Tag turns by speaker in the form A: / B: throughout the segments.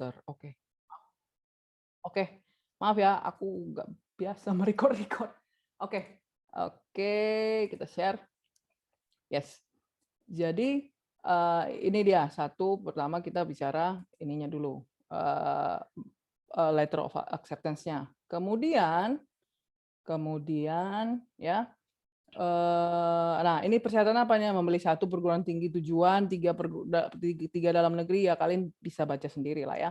A: komputer. Oke. Oke. Maaf ya, aku nggak biasa merecord-record. Oke. Oke, kita share. Yes. Jadi, ini dia, satu pertama kita bicara ininya dulu, eee letter of acceptance-nya. Kemudian ya, nah ini persyaratan apanya, membeli satu perguruan tinggi tujuan, 3 dalam negeri, ya kalian bisa baca sendiri lah ya.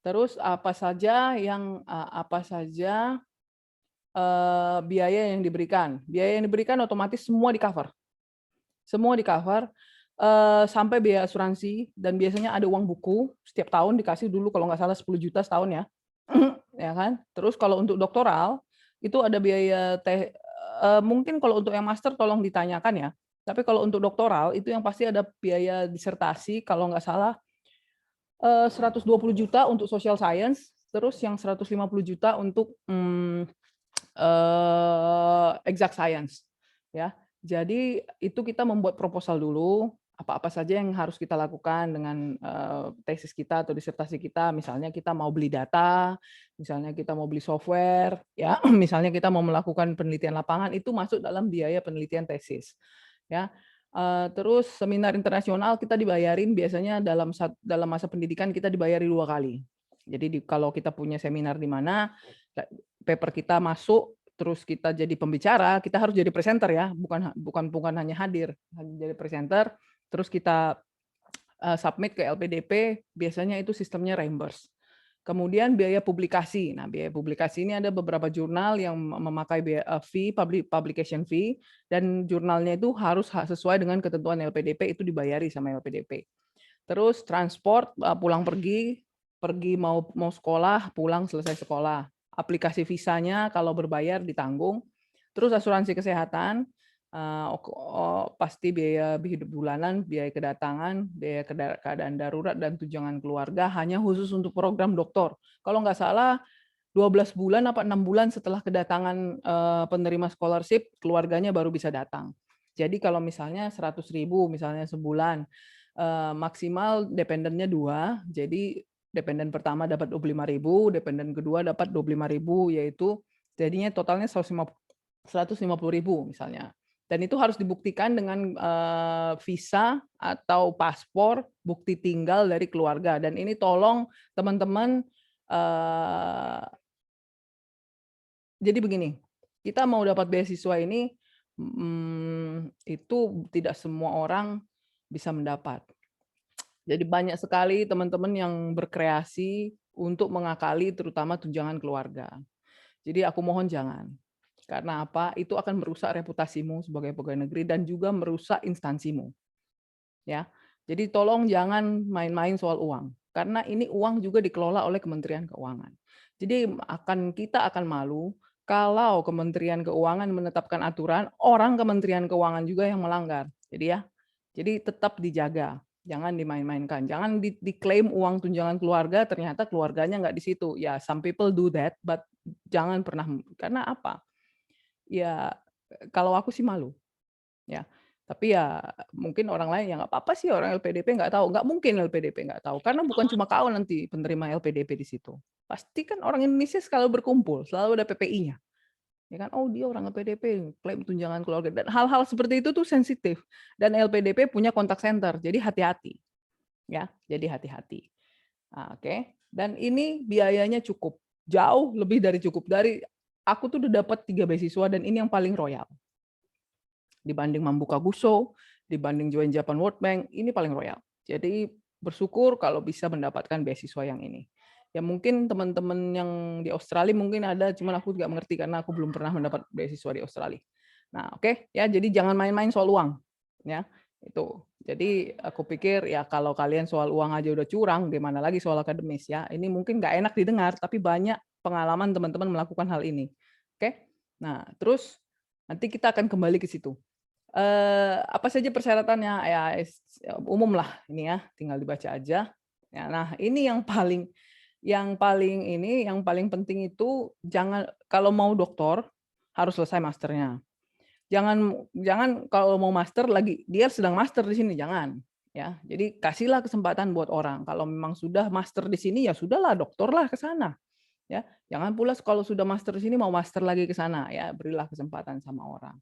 A: Terus apa saja biaya yang diberikan. Biaya yang diberikan otomatis semua di-cover. Semua di-cover, sampai biaya asuransi dan biasanya ada uang buku, setiap tahun dikasih dulu kalau nggak salah 10 juta setahun ya. Ya kan. Terus kalau untuk doktoral, itu ada biaya mungkin kalau untuk yang master tolong ditanyakan ya, tapi kalau untuk doktoral itu yang pasti ada biaya disertasi kalau nggak salah, 120 juta untuk social science, terus yang 150 juta untuk, exact science, ya. Jadi itu kita membuat proposal dulu, apa-apa saja yang harus kita lakukan dengan, tesis kita atau disertasi kita. Misalnya kita mau beli data, misalnya kita mau beli software, ya, misalnya kita mau melakukan penelitian lapangan, itu masuk dalam biaya penelitian tesis, ya. Terus seminar internasional kita dibayarin biasanya dalam masa pendidikan kita dibayari 2 kali. Jadi kalau kita punya seminar di mana, paper kita masuk, terus kita jadi pembicara, kita harus jadi presenter ya, bukan hanya hadir, jadi presenter, terus kita, submit ke LPDP, biasanya itu sistemnya reimburse. Kemudian biaya publikasi. Nah, biaya publikasi ini ada beberapa jurnal yang memakai publication fee, dan jurnalnya itu harus sesuai dengan ketentuan LPDP, itu dibayari sama LPDP. Terus transport, pulang pergi mau sekolah, pulang selesai sekolah. Aplikasi visanya kalau berbayar ditanggung. Terus asuransi kesehatan, pasti biaya hidup bulanan, biaya kedatangan, biaya keadaan darurat, dan tunjangan keluarga hanya khusus untuk program doktor. Kalau nggak salah 12 bulan apa 6 bulan setelah kedatangan, penerima scholarship, keluarganya baru bisa datang. Jadi kalau misalnya 100.000 misalnya sebulan, maksimal dependennya 2, jadi dependen pertama dapat 25.000, dependen kedua dapat 25.000, yaitu jadinya totalnya 150.000 misalnya. Dan itu harus dibuktikan dengan, visa atau paspor, bukti tinggal dari keluarga, dan ini tolong teman-teman, jadi begini, kita mau dapat beasiswa ini, itu tidak semua orang bisa mendapat. Jadi banyak sekali teman-teman yang berkreasi untuk mengakali terutama tunjangan keluarga. Jadi aku mohon jangan. Karena apa? Itu akan merusak reputasimu sebagai pegawai negeri dan juga merusak instansimu, ya. Jadi tolong jangan main-main soal uang, karena ini uang juga dikelola oleh Kementerian Keuangan. Jadi kita akan malu kalau Kementerian Keuangan menetapkan aturan, orang Kementerian Keuangan juga yang melanggar. Jadi tetap dijaga, jangan dimain-mainkan. Jangan diklaim uang tunjangan keluarga, ternyata keluarganya nggak di situ. Ya, some people do that, but jangan pernah, karena apa? Ya, kalau aku sih malu, ya. Tapi ya mungkin orang lain ya nggak apa-apa sih, orang LPDP nggak tahu. Nggak mungkin LPDP nggak tahu, karena bukan cuma kau nanti penerima LPDP di situ. Pasti kan orang Indonesia selalu berkumpul, selalu ada PPI-nya. Ya kan, oh dia orang LPDP, klaim tunjangan keluarga, dan hal-hal seperti itu tuh sensitif. Dan LPDP punya kontak center, jadi hati-hati. Ya, jadi hati-hati. Nah, oke. Dan ini biayanya cukup, jauh lebih dari cukup. Aku tuh udah dapat 3 beasiswa dan ini yang paling royal. Dibanding Mambuka Gusso, dibanding Join Japan World Bank, ini paling royal. Jadi bersyukur kalau bisa mendapatkan beasiswa yang ini. Ya mungkin teman-teman yang di Australia mungkin ada, cuman aku nggak mengerti karena aku belum pernah mendapat beasiswa di Australia. Nah, oke, ya jadi jangan main-main soal uang, ya itu. Jadi aku pikir ya kalau kalian soal uang aja udah curang, gimana lagi soal akademis ya. Ini mungkin nggak enak didengar, tapi banyak pengalaman teman-teman melakukan hal ini. Oke, nah terus nanti kita akan kembali ke situ. Apa saja persyaratannya? Ya umum lah ini ya, tinggal dibaca aja. Ya, nah ini yang paling penting itu jangan, kalau mau doktor harus selesai masternya. Jangan jangan kalau mau master lagi dia sedang master di sini, jangan. Ya, jadi kasihlah kesempatan buat orang. Kalau memang sudah master di sini, ya sudahlah, doktorlah ke sana. Ya, jangan pula kalau sudah master di sini mau master lagi ke sana. Ya, berilah kesempatan sama orang.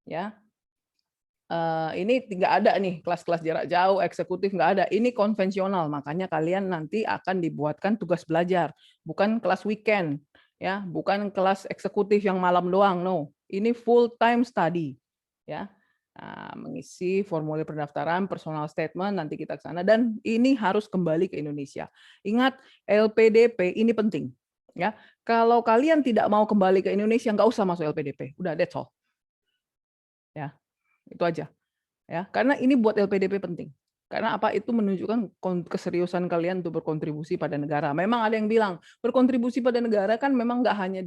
A: Ya, ini nggak ada nih kelas-kelas jarak jauh, eksekutif nggak ada. Ini konvensional, makanya kalian nanti akan dibuatkan tugas belajar, bukan kelas weekend, ya, bukan kelas eksekutif yang malam doang. No, ini full time study, ya. Nah, mengisi formulir pendaftaran, personal statement, nanti kita ke sana, dan ini harus kembali ke Indonesia. Ingat, LPDP ini penting. Ya, kalau kalian tidak mau kembali ke Indonesia, nggak usah masuk LPDP. Udah, that's all. Ya, itu aja. Ya, karena ini buat LPDP penting. Karena apa? Itu menunjukkan keseriusan kalian untuk berkontribusi pada negara. Memang ada yang bilang berkontribusi pada negara kan memang nggak hanya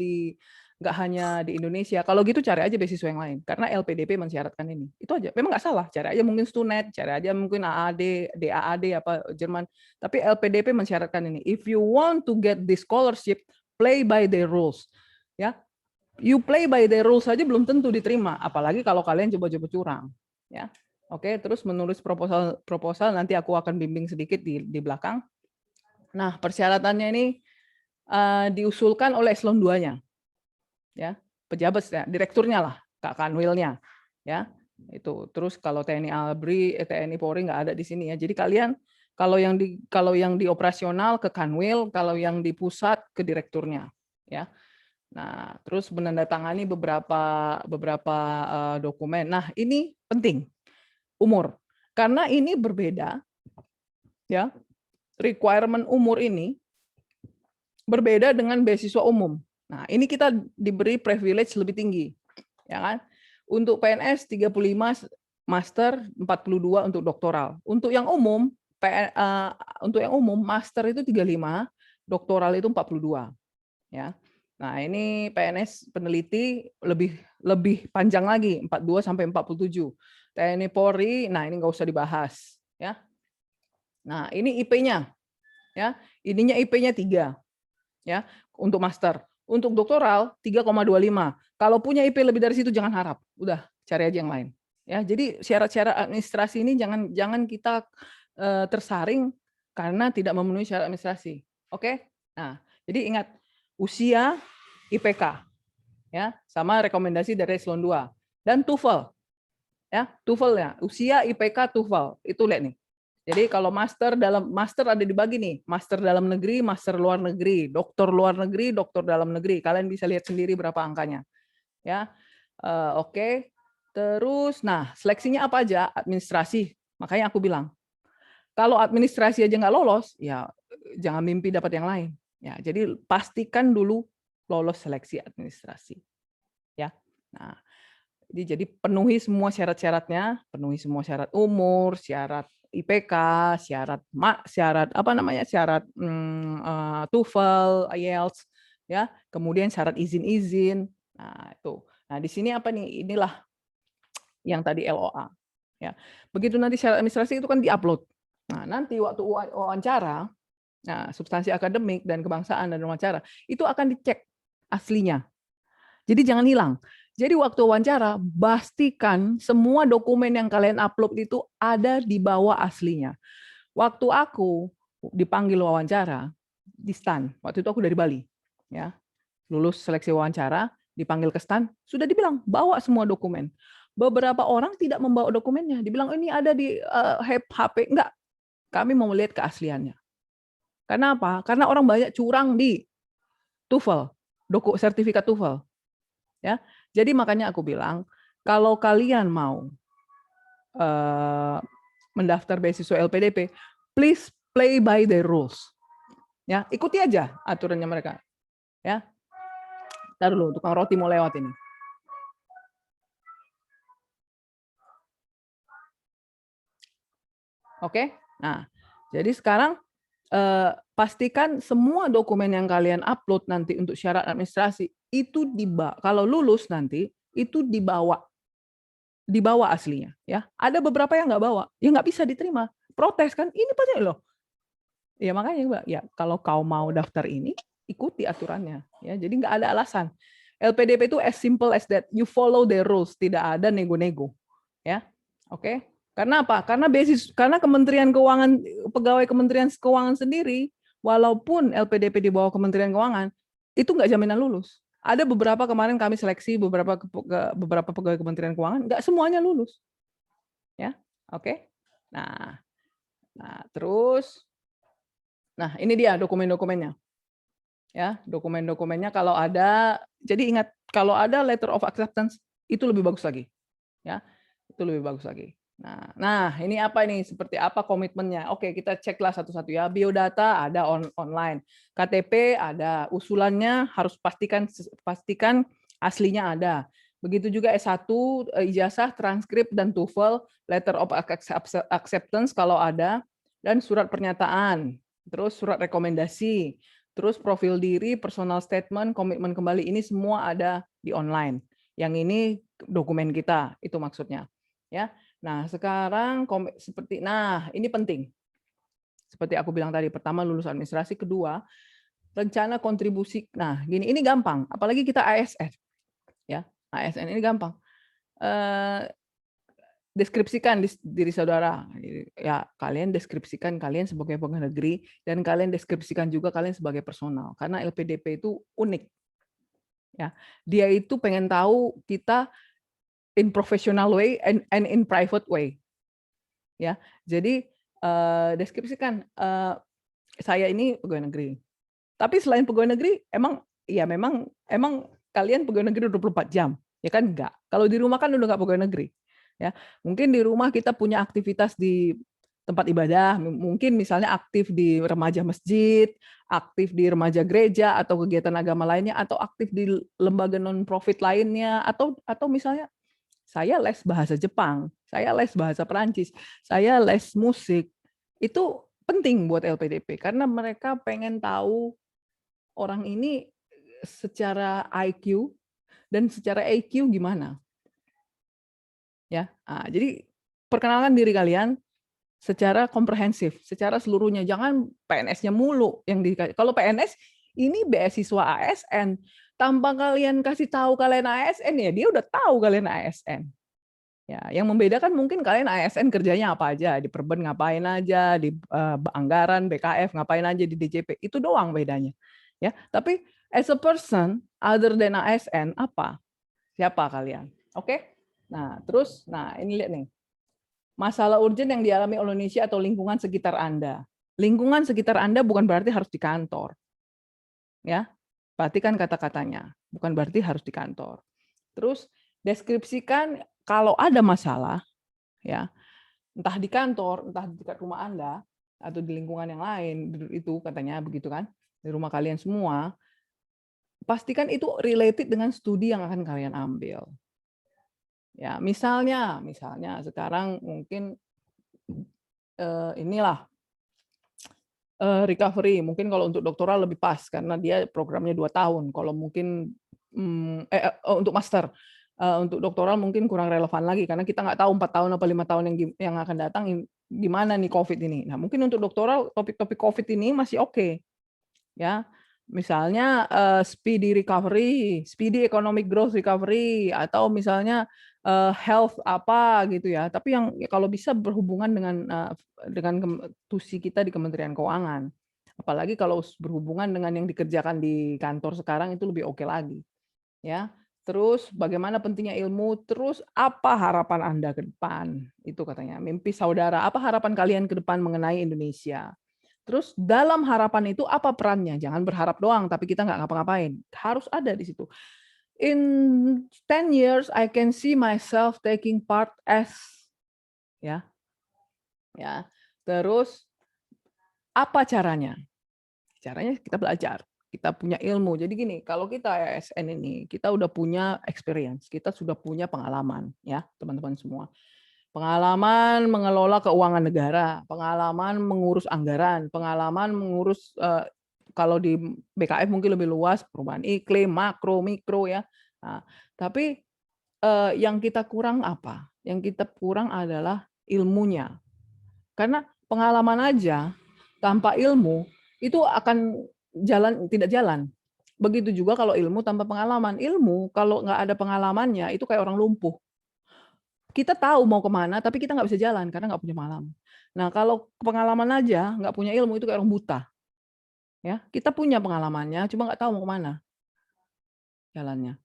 A: di Indonesia. Kalau gitu cari aja beasiswa yang lain. Karena LPDP mensyaratkan ini. Itu aja. Memang nggak salah. Cari aja mungkin Stunet, cari aja mungkin AAD, DAAD apa Jerman. Tapi LPDP mensyaratkan ini. If you want to get this scholarship, play by the rules. Ya, you play by the rules saja belum tentu diterima. Apalagi kalau kalian coba-coba curang. Ya. Oke, terus menulis proposal nanti aku akan bimbing sedikit di belakang. Nah, persyaratannya ini diusulkan oleh eselon 2-nya. Ya, pejabat ya, direkturnya lah, Kak Kanwilnya. Ya, itu. Terus kalau TNI ABRI, TNI Polri nggak ada di sini ya. Jadi kalian kalau yang di operasional ke Kanwil, kalau yang di pusat ke direkturnya, ya. Nah, terus menandatangani beberapa dokumen. Nah, ini penting. Umur. Karena ini berbeda, ya, requirement umur ini berbeda dengan beasiswa umum. Nah, ini kita diberi privilege lebih tinggi, ya kan? Untuk PNS 35, master 42 untuk doktoral. Untuk yang umum, master itu 35, doktoral itu 42, ya. Nah, ini PNS peneliti lebih panjang lagi, 42 sampai 47. TNI Polri, nah ini nggak usah dibahas, ya. Nah, ini IP-nya, ya. Ininya IP-nya 3, ya, untuk master. Untuk doktoral 3,25. Kalau punya IP lebih dari situ jangan harap. Udah, cari aja yang lain. Ya, jadi syarat-syarat administrasi ini jangan kita tersaring karena tidak memenuhi syarat administrasi. Oke? Nah, jadi ingat usia, IPK, ya, sama rekomendasi dari eselon 2 dan TOEFL. Ya, TOEFL ya, usia, IPK, TOEFL. Itu lihat nih. Jadi kalau master ada dibagi nih, master dalam negeri, master luar negeri, doktor luar negeri, doktor dalam negeri. Kalian bisa lihat sendiri berapa angkanya. Ya. Oke. Terus nah, seleksinya apa aja? Administrasi. Makanya aku bilang, kalau administrasi aja nggak lolos, ya jangan mimpi dapat yang lain. Ya, jadi pastikan dulu lolos seleksi administrasi. Ya. Nah, jadi penuhi semua syarat-syaratnya, penuhi semua syarat umur, syarat IPK, syarat apa namanya, syarat TOEFL, IELTS, ya, kemudian syarat izin-izin. Nah, itu. Nah, di sini apa nih? Inilah yang tadi LOA. Ya. Begitu nanti syarat administrasi itu kan diupload. Nah, nanti waktu wawancara, nah, substansi akademik dan kebangsaan dan wawancara, itu akan dicek aslinya. Jadi jangan hilang. Jadi waktu wawancara, pastikan semua dokumen yang kalian upload itu ada di bawah aslinya. Waktu aku dipanggil wawancara di STAN, waktu itu aku dari Bali, ya, lulus seleksi wawancara, dipanggil ke STAN, sudah dibilang bawa semua dokumen. Beberapa orang tidak membawa dokumennya, dibilang ini ada di HP, enggak. Kami mau melihat keasliannya. Karena apa? Karena orang banyak curang di TOEFL, sertifikat TOEFL. Ya, jadi makanya aku bilang kalau kalian mau mendaftar beasiswa LPDP, please play by the rules. Ya, ikuti aja aturannya mereka. Ya, ntar dulu, tukang roti mau lewat ini. Oke, nah jadi sekarang pastikan semua dokumen yang kalian upload nanti untuk syarat administrasi itu kalau lulus nanti itu dibawa aslinya, ya. Ada beberapa yang nggak bawa, ya nggak bisa diterima, protes kan, ini banyak loh. Ya makanya Mbak, ya kalau kau mau daftar ini, ikuti aturannya, ya. Jadi nggak ada alasan. LPDP itu as simple as that, you follow the rules, tidak ada nego-nego, ya. Oke. Karena apa? Karena Kementerian Keuangan, pegawai Kementerian Keuangan sendiri, walaupun LPDP di bawah Kementerian Keuangan, itu nggak jaminan lulus. Ada beberapa kemarin kami seleksi beberapa pegawai Kementerian Keuangan, nggak semuanya lulus. Ya, oke. Nah, terus, ini dia dokumen-dokumennya. Ya, dokumen-dokumennya kalau ada, jadi ingat kalau ada letter of acceptance itu lebih bagus lagi. Ya, itu lebih bagus lagi. Nah, ini apa ini? Seperti apa komitmennya? Oke, kita ceklah satu-satu ya. Biodata ada online, KTP ada, usulannya harus pastikan aslinya ada. Begitu juga S1, ijazah, transkrip dan TOEFL, letter of acceptance kalau ada, dan surat pernyataan, terus surat rekomendasi, terus profil diri, personal statement, komitmen kembali, ini semua ada di online. Yang ini dokumen kita, itu maksudnya. Ya. Nah, sekarang ini penting. Seperti aku bilang tadi, pertama lulus administrasi, kedua rencana kontribusi. Nah, ini gampang, apalagi kita ASN. Ya, ASN ini gampang. Deskripsikan diri saudara. Ya, kalian deskripsikan kalian sebagai pegawai negeri dan kalian deskripsikan juga kalian sebagai personal. Karena LPDP itu unik. Ya, dia itu pengen tahu kita in professional way and in private way. Ya, jadi deskripsikan saya ini pegawai negeri. Tapi selain pegawai negeri, memang kalian pegawai negeri 24 jam, ya kan enggak. Kalau di rumah kan udah enggak pegawai negeri. Ya, mungkin di rumah kita punya aktivitas di tempat ibadah, mungkin misalnya aktif di remaja masjid, aktif di remaja gereja atau kegiatan agama lainnya, atau aktif di lembaga non-profit lainnya, atau misalnya saya les bahasa Jepang, saya les bahasa Perancis, saya les musik. Itu penting buat LPDP karena mereka pengen tahu orang ini secara IQ dan secara EQ gimana. Ya, jadi perkenalkan diri kalian secara komprehensif, secara seluruhnya. Jangan PNS-nya mulu yang kalau PNS ini beasiswa ASN, tanpa kalian kasih tahu kalian ASN ya dia udah tahu kalian ASN. Ya, yang membedakan mungkin kalian ASN kerjanya apa aja, di Perben ngapain aja, di anggaran BKF ngapain aja, di DJP, itu doang bedanya. Ya, tapi as a person other than ASN apa? Siapa kalian? Oke? Nah, terus ini lihat nih. Masalah urgent yang dialami Indonesia atau lingkungan sekitar Anda. Lingkungan sekitar Anda bukan berarti harus di kantor. Ya. Perhatikan kata-katanya, bukan berarti harus di kantor. Terus deskripsikan kalau ada masalah, ya, entah di kantor, entah di dekat rumah Anda, atau di lingkungan yang lain, itu katanya begitu kan, di rumah kalian semua, pastikan itu related dengan studi yang akan kalian ambil. Ya, misalnya sekarang mungkin inilah recovery, mungkin kalau untuk doktoral lebih pas karena dia programnya 2 tahun. Kalau mungkin untuk master. Untuk doktoral mungkin kurang relevan lagi karena kita nggak tahu 4 tahun atau 5 tahun yang akan datang gimana nih COVID ini. Nah, mungkin untuk doktoral topik-topik COVID ini masih oke. Ya. Misalnya speedy recovery, speedy economic growth recovery, atau misalnya health apa gitu ya. Tapi yang kalau bisa berhubungan dengan tusi kita di Kementerian Keuangan. Apalagi kalau berhubungan dengan yang dikerjakan di kantor sekarang itu lebih oke lagi. Ya. Terus bagaimana pentingnya ilmu, terus apa harapan Anda ke depan? Itu katanya, mimpi saudara, apa harapan kalian ke depan mengenai Indonesia? Terus dalam harapan itu apa perannya? Jangan berharap doang, tapi kita nggak ngapa-ngapain. Harus ada di situ. In 10 years, I can see myself taking part as, ya. Terus apa caranya? Caranya kita belajar. Kita punya ilmu. Jadi gini, kalau kita ASN ini, kita udah punya experience, kita sudah punya pengalaman, ya teman-teman semua. Pengalaman mengelola keuangan negara, pengalaman mengurus anggaran, pengalaman mengurus kalau di BKF mungkin lebih luas perubahan iklim, makro, mikro ya. Nah, tapi yang kita kurang apa? Yang kita kurang adalah ilmunya. Karena pengalaman aja tanpa ilmu itu akan tidak jalan. Begitu juga kalau ilmu tanpa pengalaman. Ilmu kalau nggak ada pengalamannya itu kayak orang lumpuh. kita tahu mau kemana, tapi kita nggak bisa jalan karena nggak punya pengalaman. Nah, kalau pengalaman aja nggak punya ilmu itu kayak orang buta. Ya, kita punya pengalamannya, cuma nggak tahu mau kemana jalannya.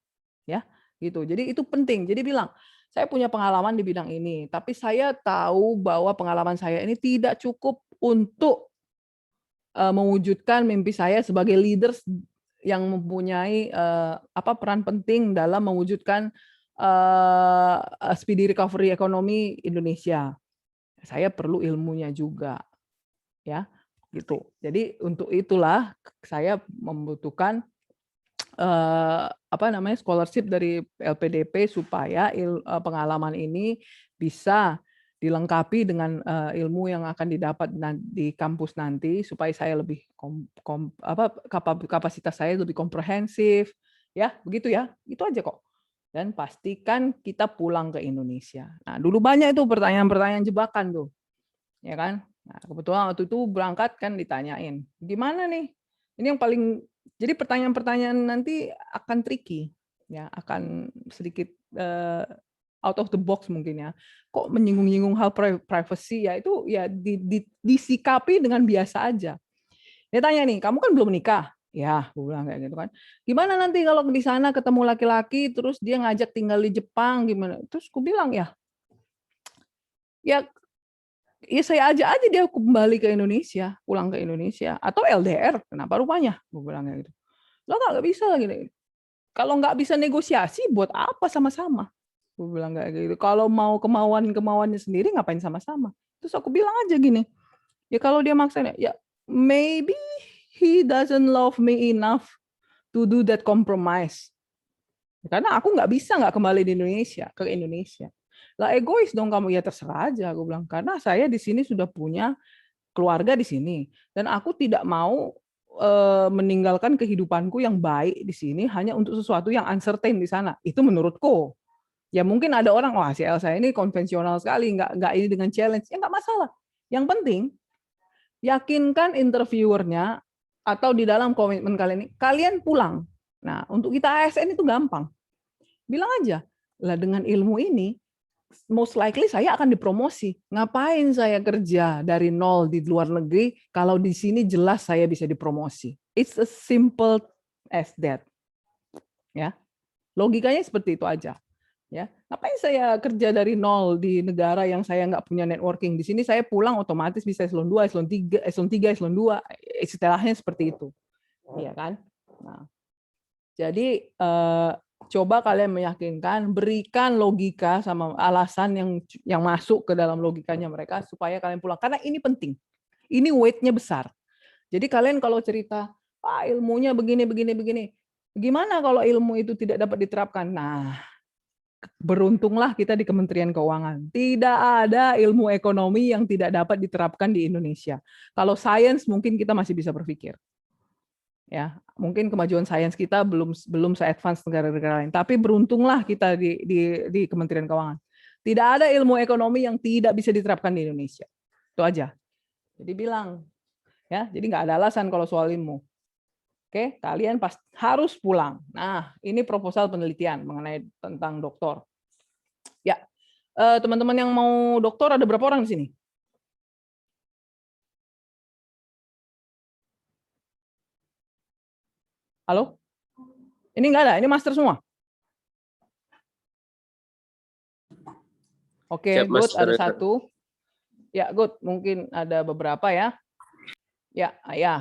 A: Ya, gitu. Jadi itu penting. Jadi bilang, saya punya pengalaman di bidang ini, tapi saya tahu bahwa pengalaman saya ini tidak cukup untuk mewujudkan mimpi saya sebagai leaders yang mempunyai peran penting dalam mewujudkan speedy recovery ekonomi Indonesia. Saya perlu ilmunya juga, ya, gitu. Jadi untuk itulah saya membutuhkan scholarship dari LPDP supaya pengalaman ini bisa dilengkapi dengan ilmu yang akan didapat di kampus nanti supaya saya lebih kapasitas saya lebih komprehensif, ya, begitu ya. Itu aja kok. Dan pastikan kita pulang ke Indonesia. Nah, dulu banyak itu pertanyaan-pertanyaan jebakan tuh. Ya kan? Nah, kebetulan waktu itu berangkat kan ditanyain, "Gimana nih?" Ini yang paling jadi pertanyaan-pertanyaan nanti akan tricky, ya, akan sedikit out of the box mungkin ya. Kok menyinggung-nyinggung hal privacy ya itu ya disikapi dengan biasa aja. Dia tanya nih, "Kamu kan belum nikah?" "Ya," gue bilang kayak gitu kan. "Gimana nanti kalau di sana ketemu laki-laki terus dia ngajak tinggal di Jepang gimana?" Terus gue bilang, ya saya ajak aja dia kembali ke Indonesia, pulang ke Indonesia atau LDR, kenapa rupanya? Gue bilang kayak gitu. Lah nggak bisa gini. Kalau nggak bisa negosiasi buat apa sama-sama? Gue bilang kayak gitu. Kalau mau kemauannya sendiri ngapain sama-sama? Terus aku bilang aja gini, ya kalau dia maksain ya maybe he doesn't love me enough to do that compromise. Karena aku nggak bisa nggak kembali di Indonesia ke Indonesia. Lah egois dong kamu, ya terserah aja aku bilang. Karena saya di sini sudah punya keluarga di sini dan aku tidak mau meninggalkan kehidupanku yang baik di sini hanya untuk sesuatu yang uncertain di sana. Itu menurutku. Ya mungkin ada orang, wah si Elsa ini konvensional sekali, nggak ini dengan challenge. Ya nggak masalah. Yang penting yakinkan interviewernya atau di dalam komitmen kalian ini, kalian pulang. Nah, untuk kita ASN itu gampang. Bilang aja, lah dengan ilmu ini, most likely saya akan dipromosi. Ngapain saya kerja dari nol di luar negeri kalau di sini jelas saya bisa dipromosi. It's as simple as that. Ya, logikanya seperti itu aja. Ya, ngapain saya kerja dari nol di negara yang saya nggak punya networking? Di sini saya pulang otomatis bisa eselon 2, eselon 3, eselon 2, istilahnya seperti itu. Iya kan? Nah, jadi coba kalian meyakinkan, berikan logika sama alasan yang masuk ke dalam logikanya mereka supaya kalian pulang. Karena ini penting. Ini weight-nya besar. Jadi kalian kalau cerita, ilmunya begini, begini, begini. Gimana kalau ilmu itu tidak dapat diterapkan? Nah, beruntunglah kita di Kementerian Keuangan. Tidak ada ilmu ekonomi yang tidak dapat diterapkan di Indonesia. Kalau sains mungkin kita masih bisa berpikir. Ya, mungkin kemajuan sains kita belum se-advance negara-negara lain, tapi beruntunglah kita di Kementerian Keuangan. Tidak ada ilmu ekonomi yang tidak bisa diterapkan di Indonesia. Itu aja. Jadi bilang, ya, jadi nggak ada alasan kalau soal ilmu. Oke, kalian harus pulang. Nah, ini proposal penelitian mengenai tentang doktor. Ya, teman-teman yang mau doktor ada berapa orang di sini? Halo? Ini nggak ada, ini master semua. Oke, good, ada satu. Ya, good, mungkin ada beberapa ya. Ya,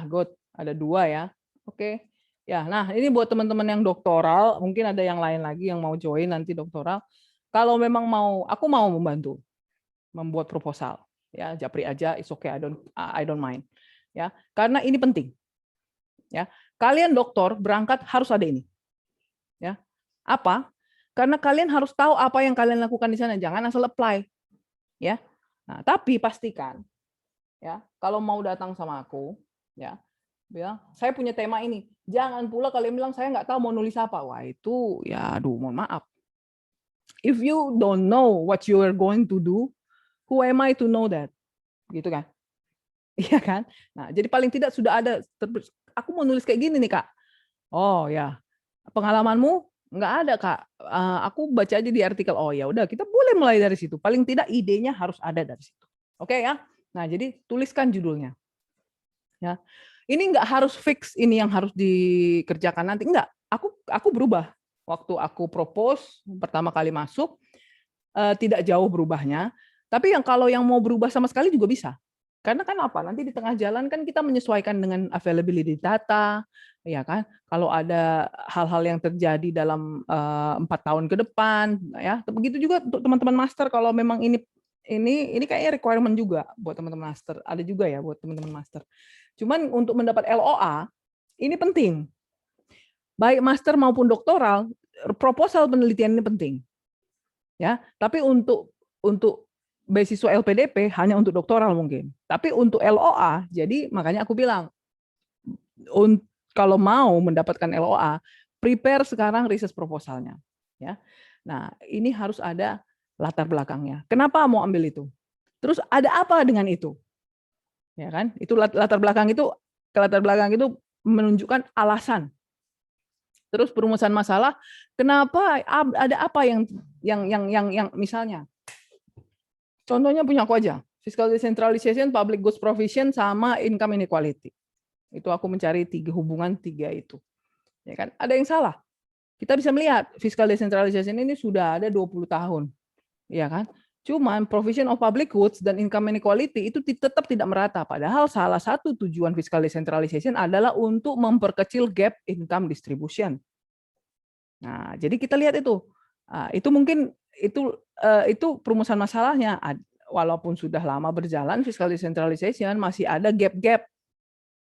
A: good, ada 2 ya. Oke. Ya, nah ini buat teman-teman yang doktoral, mungkin ada yang lain lagi yang mau join nanti doktoral. Kalau memang aku mau membantu membuat proposal. Ya, japri aja, it's okay, I don't mind. Ya, karena ini penting. Ya, kalian dokter berangkat harus ada ini. Ya, apa? Karena kalian harus tahu apa yang kalian lakukan di sana, jangan asal apply. Ya, nah tapi pastikan, ya kalau mau datang sama aku, ya bilang saya punya tema ini. Jangan pula kalian bilang saya nggak tahu mau nulis apa. Wah itu ya, aduh mohon maaf. If you don't know what you are going to do, who am I to know that? Gitu kan? Iya kan? Nah, jadi paling tidak sudah ada, aku mau nulis kayak gini nih Kak. Oh ya, pengalamanmu Nggak ada, Kak. Aku baca aja di artikel, oh ya udah kita boleh mulai dari situ. Paling tidak idenya harus ada dari situ. Oke ya? Nah, jadi tuliskan judulnya. Ya. Ini nggak harus fix ini yang harus dikerjakan nanti, enggak. Aku berubah. Waktu aku propose pertama kali masuk, tidak jauh berubahnya, tapi kalau yang mau berubah sama sekali juga bisa. Karena kan apa, nanti di tengah jalan kan kita menyesuaikan dengan availability data, ya kan. Kalau ada hal-hal yang terjadi dalam 4 tahun ke depan, ya. Begitu juga untuk teman-teman master kalau memang ini kayaknya requirement juga buat teman-teman master. Ada juga ya buat teman-teman master. Cuman untuk mendapat LOA ini penting. Baik master maupun doktoral, proposal penelitian ini penting. Ya, tapi untuk beasiswa LPDP hanya untuk doktoral mungkin. Tapi untuk LOA, jadi makanya aku bilang kalau mau mendapatkan LOA, prepare sekarang research proposalnya, ya. Nah, ini harus ada latar belakangnya. Kenapa mau ambil itu? Terus ada apa dengan itu? Ya kan? Itu latar belakang itu menunjukkan alasan. Terus perumusan masalah, kenapa ada apa yang misalnya contohnya punya aku aja, fiscal decentralization, public goods provision, sama income inequality. Itu aku mencari hubungan tiga itu. Ya kan? Ada yang salah. Kita bisa melihat fiscal decentralization ini sudah ada 20 tahun. Ya kan? Cuman provision of public goods dan income inequality itu tetap tidak merata. Padahal salah satu tujuan fiscal decentralization adalah untuk memperkecil gap income distribution. Nah, jadi kita lihat itu. Itu mungkin itu perumusan masalahnya. Walaupun sudah lama berjalan fiscal decentralization, masih ada gap-gap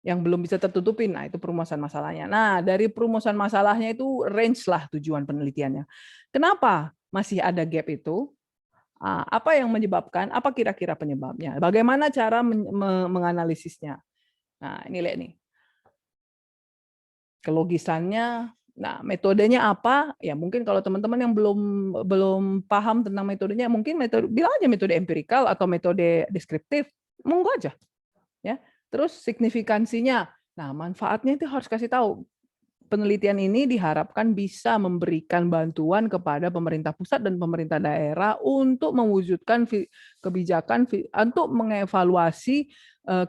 A: yang belum bisa tertutupin. Nah, itu perumusan masalahnya. Nah, dari perumusan masalahnya itu range lah tujuan penelitiannya. Kenapa masih ada gap itu? Apa yang menyebabkan? Apa kira-kira penyebabnya? Bagaimana cara menganalisisnya? Nah, ini lihat nih. Kelogisannya. Nah, metodenya apa? Ya mungkin kalau teman-teman yang belum paham tentang metodenya, mungkin bilang aja metode empirikal atau metode deskriptif, monggo aja. Ya. Terus signifikansinya. Nah, manfaatnya itu harus kasih tahu. Penelitian ini diharapkan bisa memberikan bantuan kepada pemerintah pusat dan pemerintah daerah untuk mewujudkan kebijakan untuk mengevaluasi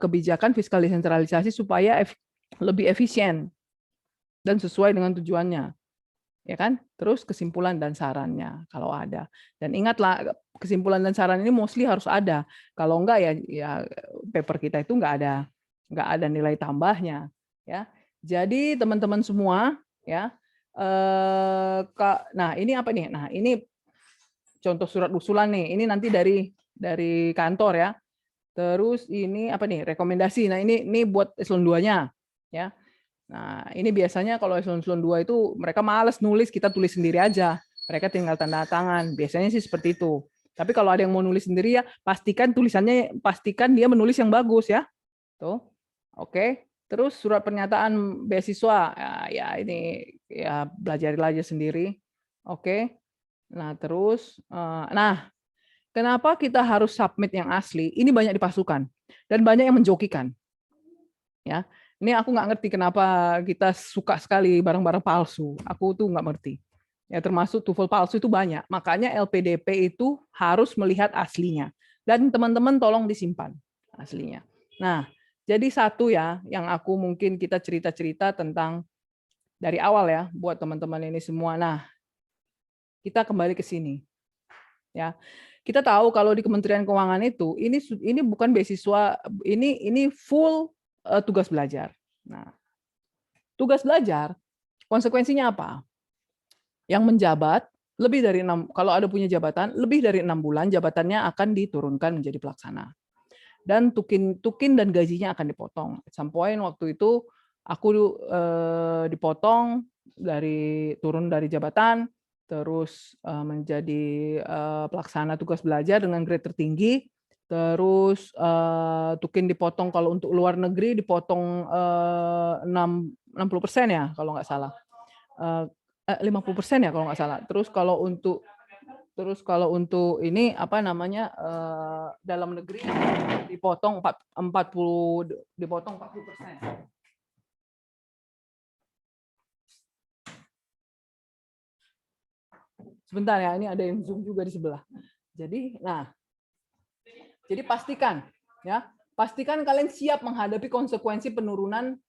A: kebijakan fiskal desentralisasi supaya lebih efisien dan sesuai dengan tujuannya, ya kan? Terus kesimpulan dan sarannya kalau ada. Dan ingatlah kesimpulan dan saran ini mostly harus ada. Kalau enggak ya paper kita itu enggak ada nilai tambahnya, ya. Jadi teman-teman semua, ya. Nah ini apa nih? Nah ini contoh surat usulan nih. Ini nanti dari kantor ya. Terus ini apa nih? Rekomendasi. Nah ini buat eselon 2-nya, ya. Nah, ini biasanya kalau eselon 2 itu mereka malas nulis, kita tulis sendiri aja. Mereka tinggal tanda tangan. Biasanya sih seperti itu. Tapi kalau ada yang mau nulis sendiri ya, pastikan dia menulis yang bagus ya. Tuh. Oke. Terus surat pernyataan beasiswa. Ya ini ya belajar aja sendiri. Oke. Nah, terus kenapa kita harus submit yang asli? Ini banyak dipalsukan dan banyak yang menjokikan. Ya. Ini aku nggak ngerti kenapa kita suka sekali barang-barang palsu. Aku tuh nggak ngerti. Ya termasuk TOEFL palsu itu banyak. Makanya LPDP itu harus melihat aslinya. Dan teman-teman tolong disimpan aslinya. Nah, jadi satu ya yang aku mungkin kita cerita-cerita tentang dari awal ya buat teman-teman ini semua. Nah, kita kembali ke sini. Ya. Kita tahu kalau di Kementerian Keuangan itu ini bukan beasiswa, ini full tugas belajar. Nah, tugas belajar konsekuensinya apa? Yang menjabat lebih dari 6, kalau ada punya jabatan lebih dari 6 bulan, jabatannya akan diturunkan menjadi pelaksana. Dan tukin dan gajinya akan dipotong. At some point waktu itu aku dipotong turun dari jabatan, terus menjadi pelaksana tugas belajar dengan grade tertinggi. Terus tukin dipotong kalau untuk luar negeri dipotong 60% ya kalau nggak salah. 50% ya kalau nggak salah. Terus kalau untuk ini apa namanya dalam negeri dipotong 40%. Sebentar ya, ini ada yang Zoom juga di sebelah. Jadi, jadi pastikan ya, pastikan kalian siap menghadapi konsekuensi penurunan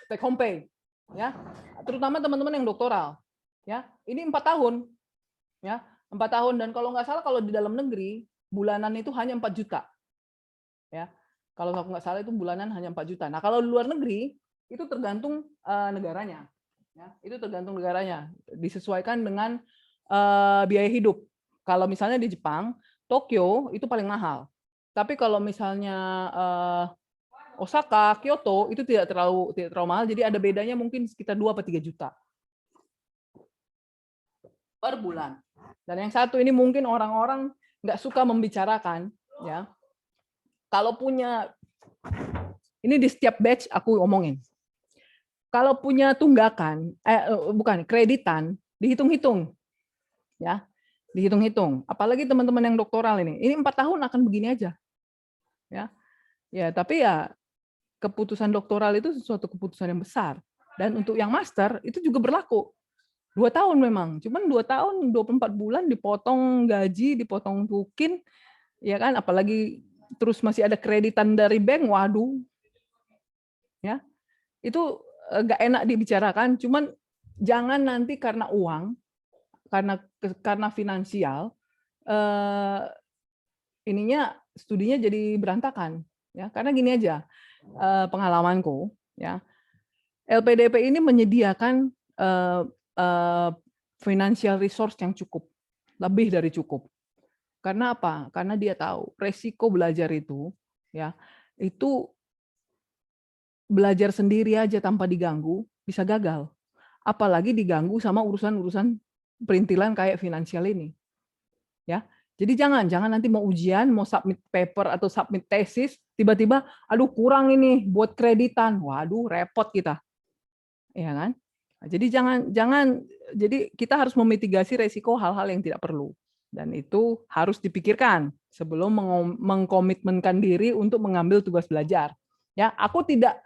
A: take home pay ya, terutama teman-teman yang doktoral ya. Ini 4 tahun ya, 4 tahun, dan kalau nggak salah kalau di dalam negeri bulanan itu hanya 4 juta ya. Kalau aku nggak salah itu bulanan hanya 4 juta. Nah, kalau di luar negeri itu tergantung negaranya. Ya, itu tergantung negaranya. Disesuaikan dengan biaya hidup. Kalau misalnya di Jepang, Tokyo itu paling mahal. Tapi kalau misalnya Osaka, Kyoto itu tidak terlalu mahal. Jadi ada bedanya mungkin sekitar 2 atau 3 juta per bulan. Dan yang satu ini mungkin orang-orang nggak suka membicarakan, ya. Kalau punya, ini di setiap batch aku omongin. Kalau punya tunggakan, bukan kreditan, dihitung-hitung, ya, dihitung-hitung. Apalagi teman-teman yang doktoral ini 4 tahun akan begini aja, ya. Tapi ya keputusan doktoral itu sesuatu keputusan yang besar. Dan untuk yang master itu juga berlaku. 2 tahun memang, cuman 2 tahun 24 bulan dipotong gaji, dipotong tukin, ya kan, apalagi terus masih ada kreditan dari bank, waduh. Ya. Itu nggak enak dibicarakan, cuman jangan nanti karena uang, karena finansial, studinya jadi berantakan, ya. Karena gini aja, pengalamanku, ya, LPDP ini menyediakan financial resource yang cukup, lebih dari cukup. Karena apa? Karena dia tahu resiko belajar itu, ya, itu belajar sendiri aja tanpa diganggu bisa gagal. Apalagi diganggu sama urusan-urusan perintilan kayak finansial ini, ya. Jadi jangan nanti mau ujian, mau submit paper atau submit tesis, tiba-tiba, aduh kurang ini buat kreditan, waduh repot kita, ya kan? Jadi jadi kita harus memitigasi resiko hal-hal yang tidak perlu, dan itu harus dipikirkan sebelum mengkomitmenkan diri untuk mengambil tugas belajar. Ya, aku tidak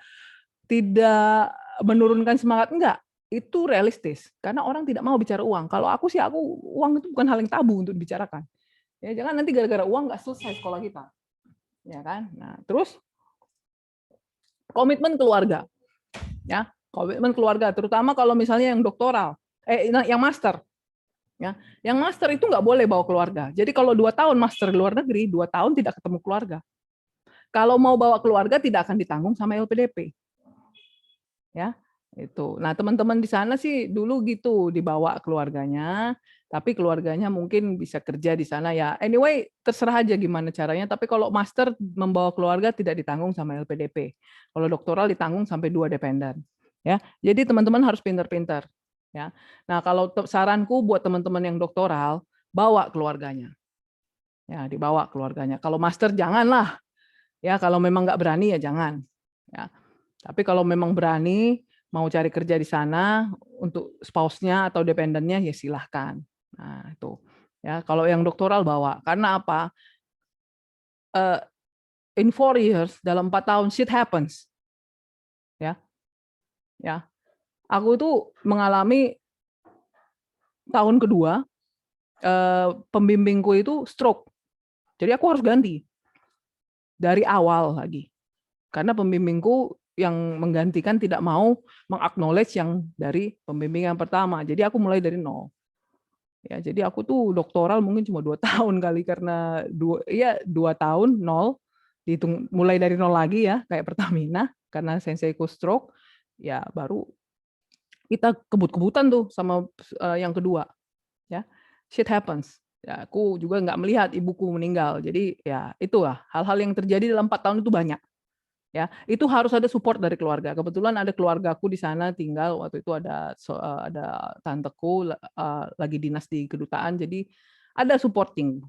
A: menurunkan semangat, enggak. Itu realistis karena orang tidak mau bicara uang. Kalau aku sih, uang itu bukan hal yang tabu untuk dibicarakan. Ya, jangan nanti gara-gara uang nggak selesai sekolah kita. Ya kan? Nah, terus komitmen keluarga. Ya, komitmen keluarga, terutama kalau misalnya yang doktoral, yang master, ya, yang master itu nggak boleh bawa keluarga. Jadi kalau 2 tahun master di luar negeri, 2 tahun tidak ketemu keluarga. Kalau mau bawa keluarga tidak akan ditanggung sama LPDP, ya itu. Nah, teman-teman di sana sih dulu gitu dibawa keluarganya, tapi keluarganya mungkin bisa kerja di sana ya. Anyway, terserah aja gimana caranya. Tapi kalau master membawa keluarga tidak ditanggung sama LPDP. Kalau doktoral ditanggung sampai 2 dependen. Ya, jadi teman-teman harus pintar-pintar. Ya. Nah, kalau saranku buat teman-teman yang doktoral, bawa keluarganya. Ya, dibawa keluarganya. Kalau master janganlah. Ya, kalau memang nggak berani ya jangan. Ya. Tapi kalau memang berani mau cari kerja di sana untuk spouse-nya atau dependennya ya silahkan. Nah, itu. Ya, kalau yang doktoral bawa. Karena apa? In 4 years, dalam 4 tahun shit happens. Ya. Ya. Aku itu mengalami tahun kedua pembimbingku itu stroke. Jadi aku harus ganti dari awal lagi. Karena pembimbingku yang menggantikan tidak mau mengaknowledge yang dari pembimbing yang pertama. Jadi aku mulai dari nol. Ya, jadi aku tuh doktoral mungkin cuma 2 tahun kali, karena 2 tahun nol, dihitung mulai dari nol lagi ya, kayak Pertamina, karena senseiku stroke, ya baru kita kebut-kebutan tuh sama yang kedua. Ya, shit happens. Ya, aku juga nggak melihat ibuku meninggal. Jadi ya itulah hal-hal yang terjadi dalam 4 tahun itu banyak. Ya, itu harus ada support dari keluarga. Kebetulan ada keluargaku di sana tinggal, waktu itu ada tanteku lagi dinas di kedutaan, jadi ada supporting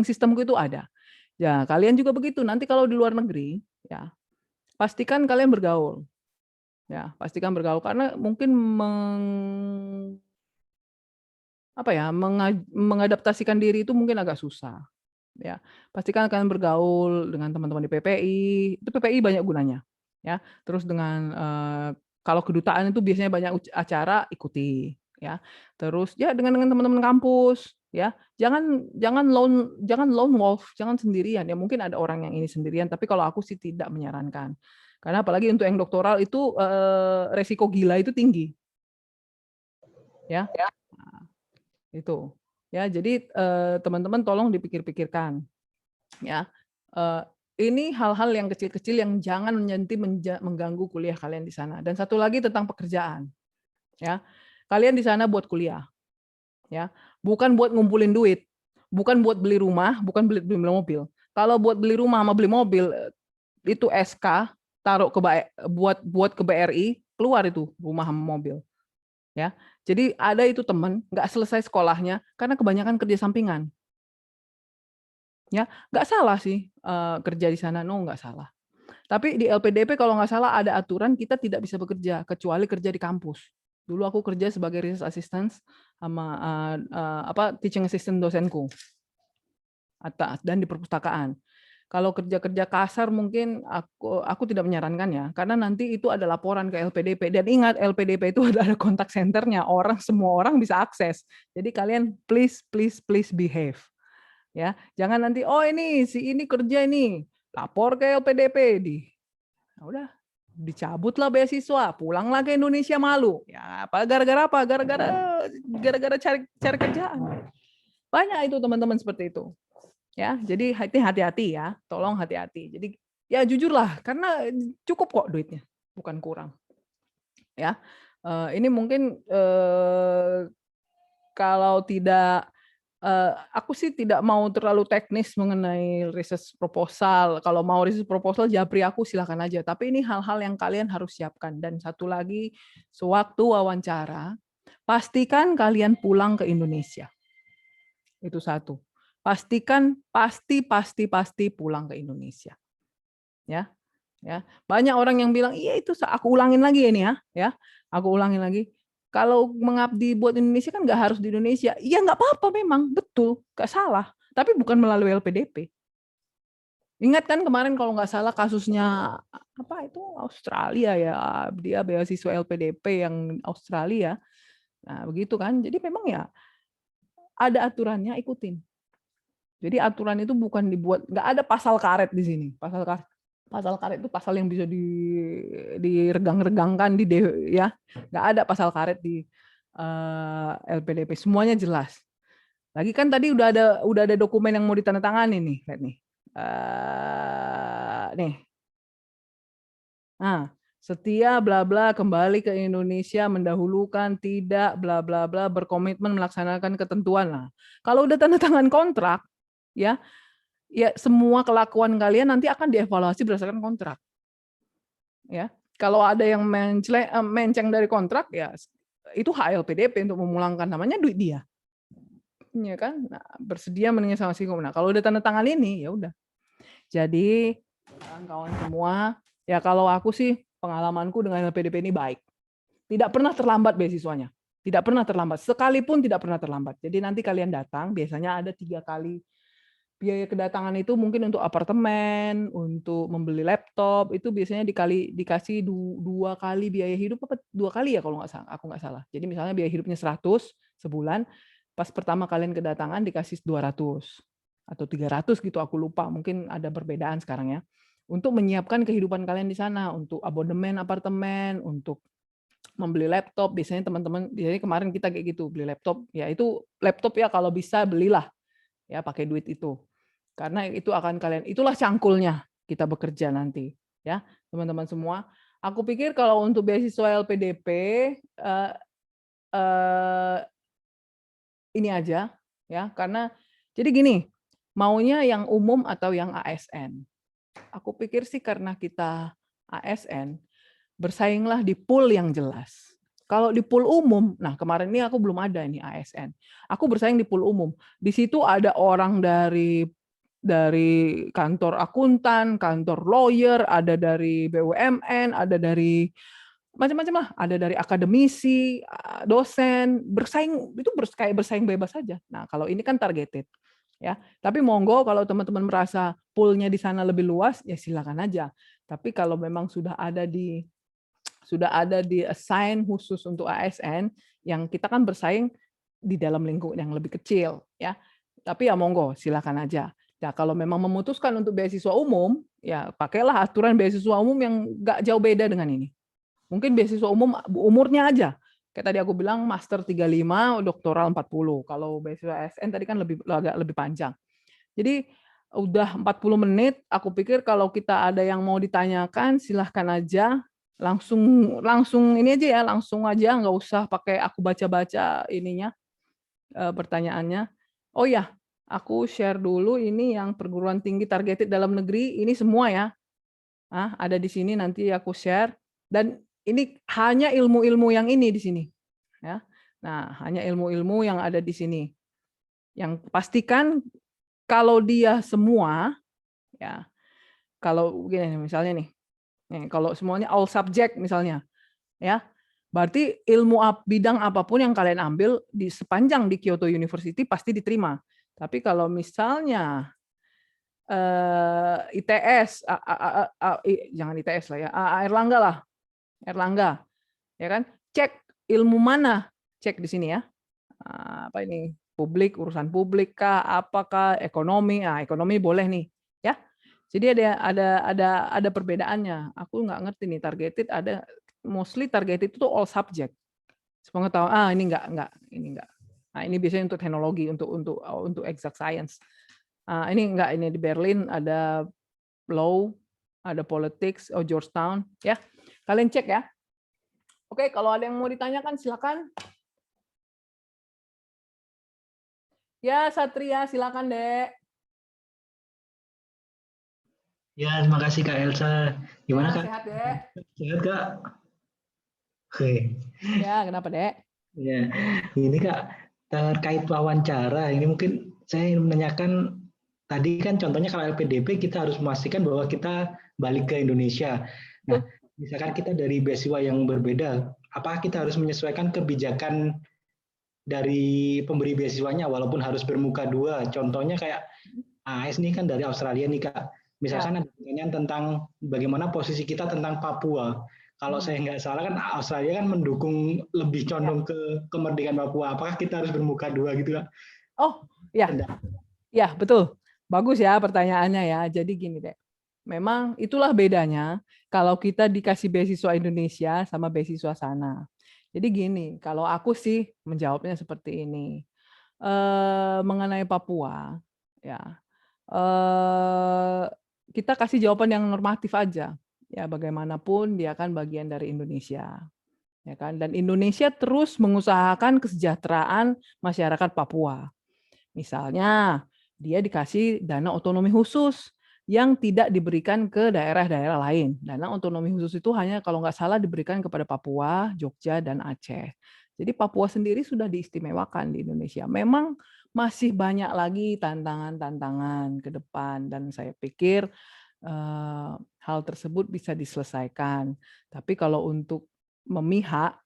A: sistemku itu ada. Ya, kalian juga begitu. Nanti kalau di luar negeri, ya pastikan kalian bergaul. Ya, pastikan bergaul karena mungkin mengadaptasikan diri itu mungkin agak susah. Ya, pastikan kalian bergaul dengan teman-teman di PPI, itu PPI banyak gunanya, ya. Terus dengan Kalau kedutaan itu biasanya banyak acara, ikuti, ya. Terus ya dengan teman-teman kampus, ya. Jangan lone wolf, jangan sendirian. Ya mungkin ada orang yang ini sendirian, tapi kalau aku sih tidak menyarankan. Karena apalagi untuk yang doktoral itu resiko gila itu tinggi, ya. Nah, itu. Ya, jadi teman-teman tolong dipikir-pikirkan, ya. Ini hal-hal yang kecil-kecil yang jangan mengganggu kuliah kalian di sana. Dan satu lagi tentang pekerjaan, ya. Kalian di sana buat kuliah, ya. Bukan buat ngumpulin duit, bukan buat beli rumah, bukan beli mobil. Kalau buat beli rumah sama beli mobil itu SK taruh buat ke BRI, keluar itu rumah sama mobil, ya. Jadi ada itu teman nggak selesai sekolahnya karena kebanyakan kerja sampingan. Ya, nggak salah sih kerja di sana, no nggak salah. Tapi di LPDP kalau nggak salah ada aturan kita tidak bisa bekerja kecuali kerja di kampus. Dulu aku kerja sebagai research assistant sama teaching assistant dosenku dan di perpustakaan. Kalau kerja-kerja kasar mungkin aku tidak menyarankan ya, karena nanti itu ada laporan ke LPDP. Dan ingat LPDP itu ada kontak senternya, semua orang bisa akses. Jadi kalian please behave. Ya, jangan nanti ini si ini kerja ini, lapor ke LPDP udah dicabutlah beasiswa, pulanglah ke Indonesia malu. Ya, gara-gara apa? Gara-gara cari kerjaan. Banyak itu teman-teman seperti itu. Ya, jadi hati-hati ya, tolong hati-hati. Jadi ya jujurlah karena cukup kok duitnya, bukan kurang. Ya. Ini mungkin kalau tidak aku sih tidak mau terlalu teknis mengenai research proposal. Kalau mau research proposal, japri aku silakan aja. Tapi ini hal-hal yang kalian harus siapkan. Dan satu lagi, sewaktu wawancara, pastikan kalian pulang ke Indonesia. Itu satu. Pastikan pasti pulang ke Indonesia. Ya, ya. Banyak orang yang bilang, iya itu aku ulangin lagi ini ya. Aku ulangin lagi. Kalau mengabdi buat Indonesia kan nggak harus di Indonesia. Iya nggak apa-apa memang, betul, nggak salah. Tapi bukan melalui LPDP. Ingat kan kemarin kalau nggak salah kasusnya apa itu Australia ya, dia beasiswa LPDP yang Australia. Nah begitu kan. Jadi memang ya ada aturannya, ikutin. Jadi aturan itu bukan dibuat, nggak ada pasal karet di sini. Pasal karet itu pasal yang bisa diregang-regangkan ya, nggak ada pasal karet di LPDP, semuanya jelas. Lagi kan tadi udah ada dokumen yang mau ditandatangani nih, lihat nih. Nih. Nah, setia bla bla kembali ke Indonesia mendahulukan tidak bla bla bla berkomitmen melaksanakan ketentuan. Nah, kalau udah tanda tangan kontrak, ya semua kelakuan kalian nanti akan dievaluasi berdasarkan kontrak. Ya, kalau ada yang menceng dari kontrak, ya itu hak LPDP untuk memulangkan, namanya duit dia. Ya kan? Nah, bersedia meninggal sama si. Nah, kalau udah tanda tangan ini, ya udah. Jadi, kawan-kawan semua, ya kalau aku sih pengalamanku dengan LPDP ini baik. Tidak pernah terlambat beasiswanya. Tidak pernah terlambat. Sekalipun tidak pernah terlambat. Jadi nanti kalian datang, biasanya ada 3 kali biaya kedatangan itu mungkin untuk apartemen, untuk membeli laptop, itu biasanya dikasih 2 kali biaya hidup, apa 2 kali ya kalau aku nggak salah. Jadi misalnya biaya hidupnya 100 sebulan, pas pertama kalian kedatangan dikasih 200 atau 300 gitu, aku lupa, mungkin ada perbedaan sekarang ya. Untuk menyiapkan kehidupan kalian di sana, untuk abonemen apartemen, untuk membeli laptop, biasanya teman-teman, biasanya kemarin kita kayak gitu, beli laptop, ya itu laptop ya kalau bisa belilah ya pakai duit itu. Karena itu akan itulah cangkulnya kita bekerja nanti, ya teman-teman semua. Aku pikir kalau untuk beasiswa LPDP ini aja, ya karena jadi gini, maunya yang umum atau yang ASN. Aku pikir sih karena kita ASN, bersainglah di pool yang jelas. Kalau di pool umum, nah kemarin ini aku belum ada ini ASN. Aku bersaing di pool umum. Di situ ada orang dari kantor akuntan, kantor lawyer, ada dari BUMN, ada dari macam-macam lah, ada dari akademisi, dosen, bersaing itu kayak bersaing bebas saja. Nah, kalau ini kan targeted. Ya, tapi monggo kalau teman-teman merasa poolnya di sana lebih luas, ya silakan aja. Tapi kalau memang sudah ada di sudah ada di assign khusus untuk ASN yang kita kan bersaing di dalam lingkup yang lebih kecil ya. Tapi ya monggo silakan aja. Nah, kalau memang memutuskan untuk beasiswa umum, ya pakailah aturan beasiswa umum yang nggak jauh beda dengan ini. Mungkin beasiswa umum umurnya aja. Kayak tadi aku bilang master 35, doktoral 40. Kalau beasiswa ASN tadi kan agak lebih panjang. Jadi udah 40 menit, aku pikir kalau kita ada yang mau ditanyakan silahkan aja. Langsung ini aja ya, langsung aja, nggak usah pakai aku baca-baca ininya pertanyaannya. Oh ya, aku share dulu ini yang perguruan tinggi targeted dalam negeri, ini semua ya. Ada di sini nanti aku share. Dan ini hanya ilmu-ilmu yang ini di sini. Ya. Nah, hanya ilmu-ilmu yang ada di sini. Yang pastikan kalau dia semua, ya, kalau gini misalnya nih, kalau semuanya all subject misalnya, ya, berarti ilmu bidang apapun yang kalian ambil di sepanjang di Kyoto University pasti diterima. Tapi kalau misalnya ITS, jangan ITS lah ya, Erlangga lah, Erlangga, ya kan? Cek ilmu mana, cek di sini ya. Apa ini? Publik, urusan publik kah, apakah ekonomi? Ekonomi boleh nih, ya. Jadi ada perbedaannya. Aku nggak ngerti nih targeted ada mostly targeted itu all subject. Sepengetahuan ini enggak. Nah, ini biasanya untuk teknologi, untuk exact science. Ini di Berlin ada law, ada politics, Georgetown, ya. Kalian cek ya. Oke, kalau ada yang mau ditanyakan silakan. Ya, Satria, silakan, Dek.
B: Ya, terima kasih Kak Elsa. Gimana
A: Ya,
B: Kak?
A: sehat, Dek.
B: Sehat Kak? Oke.
A: Ya, kenapa, Dek?
B: Ya, ini Kak, terkait wawancara, ini mungkin saya ingin menanyakan, tadi kan contohnya kalau LPDP kita harus memastikan bahwa kita balik ke Indonesia. Nah, misalkan kita dari beasiswa yang berbeda, apakah kita harus menyesuaikan kebijakan dari pemberi beasiswanya walaupun harus bermuka dua? Contohnya kayak AS nih kan dari Australia nih Kak. Misalkan ada pertanyaan tentang bagaimana posisi kita tentang Papua. Kalau saya nggak salah kan Australia kan mendukung lebih condong ke kemerdekaan Papua. Apakah kita harus bermuka dua gitu Kak?
A: Oh, ya. Ya, betul. Bagus ya pertanyaannya ya. Jadi gini deh. Memang itulah bedanya kalau kita dikasih beasiswa Indonesia sama beasiswa sana. Jadi gini, kalau aku sih menjawabnya seperti ini. Mengenai Papua, ya, kita kasih jawaban yang normatif aja. Ya, bagaimanapun dia kan bagian dari Indonesia, ya kan. Dan Indonesia terus mengusahakan kesejahteraan masyarakat Papua. Misalnya, dia dikasih dana otonomi khusus yang tidak diberikan ke daerah-daerah lain. Dana otonomi khusus itu hanya kalau nggak salah diberikan kepada Papua, Jogja, dan Aceh. Jadi Papua sendiri sudah diistimewakan di Indonesia. Memang masih banyak lagi tantangan-tantangan ke depan dan saya pikir hal tersebut bisa diselesaikan. Tapi kalau untuk memihak,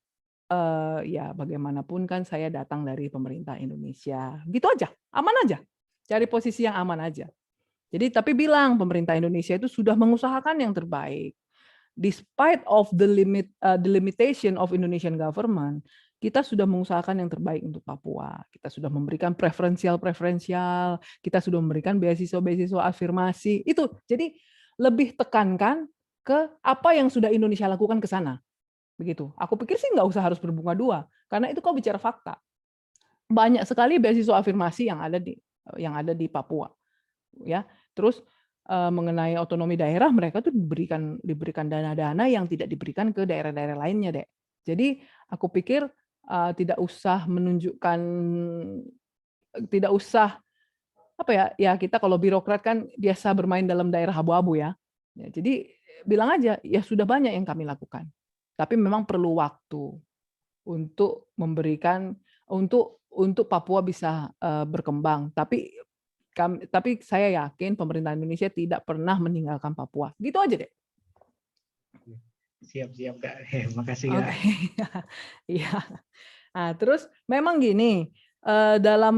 A: ya bagaimanapun kan saya datang dari pemerintah Indonesia. Gitu aja, aman aja. Cari posisi yang aman aja. Jadi tapi bilang pemerintah Indonesia itu sudah mengusahakan yang terbaik. Despite of the limitation of Indonesian government, kita sudah mengusahakan yang terbaik untuk Papua. Kita sudah memberikan preferensial, kita sudah memberikan beasiswa afirmasi. Itu. Jadi lebih tekankan ke apa yang sudah Indonesia lakukan ke sana. Begitu. Aku pikir sih nggak usah harus berbunga dua, karena itu kau bicara fakta. Banyak sekali beasiswa afirmasi yang ada di Papua. Ya, terus mengenai otonomi daerah mereka tuh diberikan dana-dana yang tidak diberikan ke daerah-daerah lainnya, Dek. Jadi aku pikir tidak usah menunjukkan, tidak usah apa ya? Ya kita kalau birokrat kan biasa bermain dalam daerah abu-abu ya. Jadi bilang aja ya sudah banyak yang kami lakukan. Tapi memang perlu waktu untuk memberikan untuk Papua bisa berkembang. Tapi saya yakin pemerintah Indonesia tidak pernah meninggalkan Papua. Gitu aja deh.
B: Siap Kak. Terima kasih Kak.
A: Oke. Iya. Nah, terus memang gini, dalam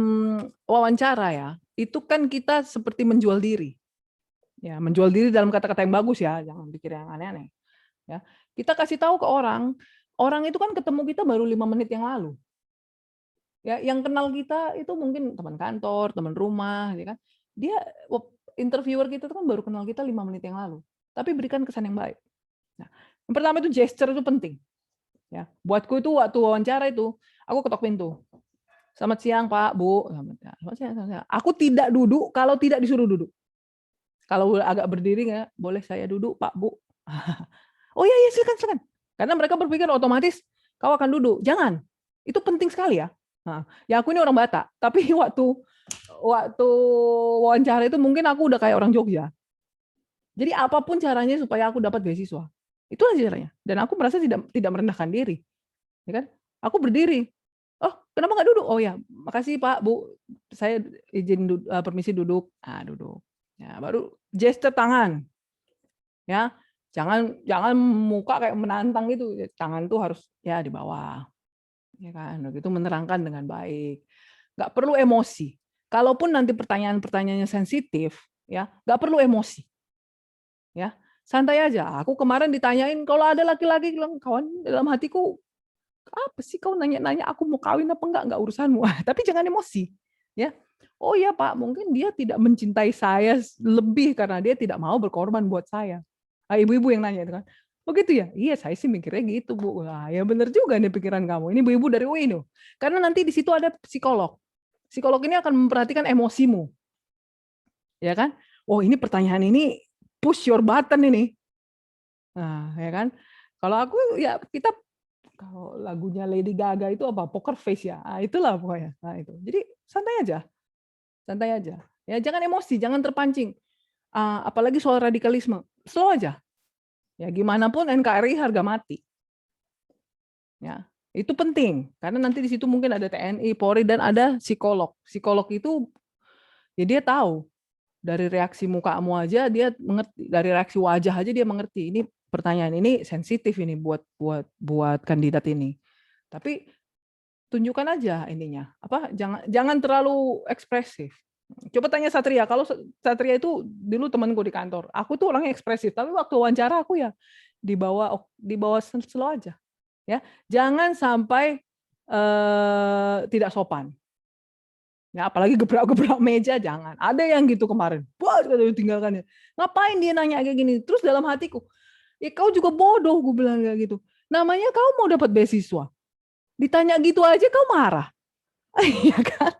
A: wawancara ya, itu kan kita seperti menjual diri. Ya, menjual diri dalam kata-kata yang bagus ya, jangan pikir yang aneh-aneh. Ya, kita kasih tahu ke orang, orang itu kan ketemu kita baru 5 menit yang lalu. Ya, yang kenal kita itu mungkin teman kantor, teman rumah, ya kan. Dia interviewer kita itu kan baru kenal kita 5 menit yang lalu. Tapi berikan kesan yang baik. Nah, yang pertama itu gesture itu penting. Ya, buatku itu waktu wawancara itu, aku ketok pintu. Selamat siang Pak, Bu. Selamat siang, selamat siang. Aku tidak duduk kalau tidak disuruh duduk. Kalau agak berdiri nggak, boleh saya duduk Pak, Bu. Oh iya, iya silakan, silakan. Karena mereka berpikir otomatis kau akan duduk. Jangan. Itu penting sekali ya. Nah, ya aku ini orang Batak, tapi waktu wawancara itu mungkin aku udah kayak orang Jogja. Jadi apapun caranya supaya aku dapat beasiswa. Itulah caranya. Dan aku merasa tidak merendahkan diri. Ya kan? Aku berdiri. Oh, kenapa nggak duduk? Oh ya, makasih Pak, Bu. Saya izin permisi duduk. Ah, duduk. Ya, baru gesture tangan. Ya. Jangan muka kayak menantang gitu. Tangan tuh harus ya di bawah. Ya kan? Begitu menerangkan dengan baik. Nggak perlu emosi. Kalaupun nanti pertanyaan-pertanyaannya sensitif, ya, nggak perlu emosi. Ya, santai aja. Aku kemarin ditanyain kalau ada laki-laki bilang, kawan dalam hatiku, apa sih kau nanya-nanya aku mau kawin apa enggak urusanmu. Tapi jangan emosi, ya. Oh ya Pak, mungkin dia tidak mencintai saya lebih karena dia tidak mau berkorban buat saya. Ibu-ibu yang nanya itu kan. Oh gitu ya? Iya, saya sih mikirnya gitu, Bu. Wah, ya benar juga nih pikiran kamu. Ini ibu-ibu dari UI nih. Karena nanti di situ ada psikolog. Psikolog ini akan memperhatikan emosimu. Ya kan? Oh, ini pertanyaan ini push your button ini. Nah, ya kan? Kalau aku ya kita kalau lagunya Lady Gaga itu apa? Poker Face ya. Nah, itulah pokoknya. Nah, itu. Jadi santai aja. Santai aja. Ya jangan emosi, jangan terpancing. Apalagi soal radikalisme. Slow aja. Ya gimana pun NKRI harga mati. Ya, itu penting karena nanti di situ mungkin ada TNI, Polri dan ada psikolog. Psikolog itu ya dia tahu dari reaksi mukamu aja dia mengerti, dari reaksi wajah aja dia mengerti. Ini pertanyaan ini sensitif ini buat kandidat ini. Tapi tunjukkan aja ininya. Jangan terlalu ekspresif. Coba tanya Satria. Kalau Satria itu dulu temanku di kantor. Aku tuh orangnya ekspresif, tapi waktu wawancara aku ya dibawa slow aja. Ya, jangan sampai tidak sopan. Ya, apalagi gebrak-gebrak meja jangan. Ada yang gitu kemarin. Wah, tinggalkan. Ngapain dia nanya kayak gini? Terus dalam hatiku, ya kau juga bodoh, gue bilang kayak gitu. Namanya kau mau dapat beasiswa. Ditanya gitu aja kau marah. Iya kan?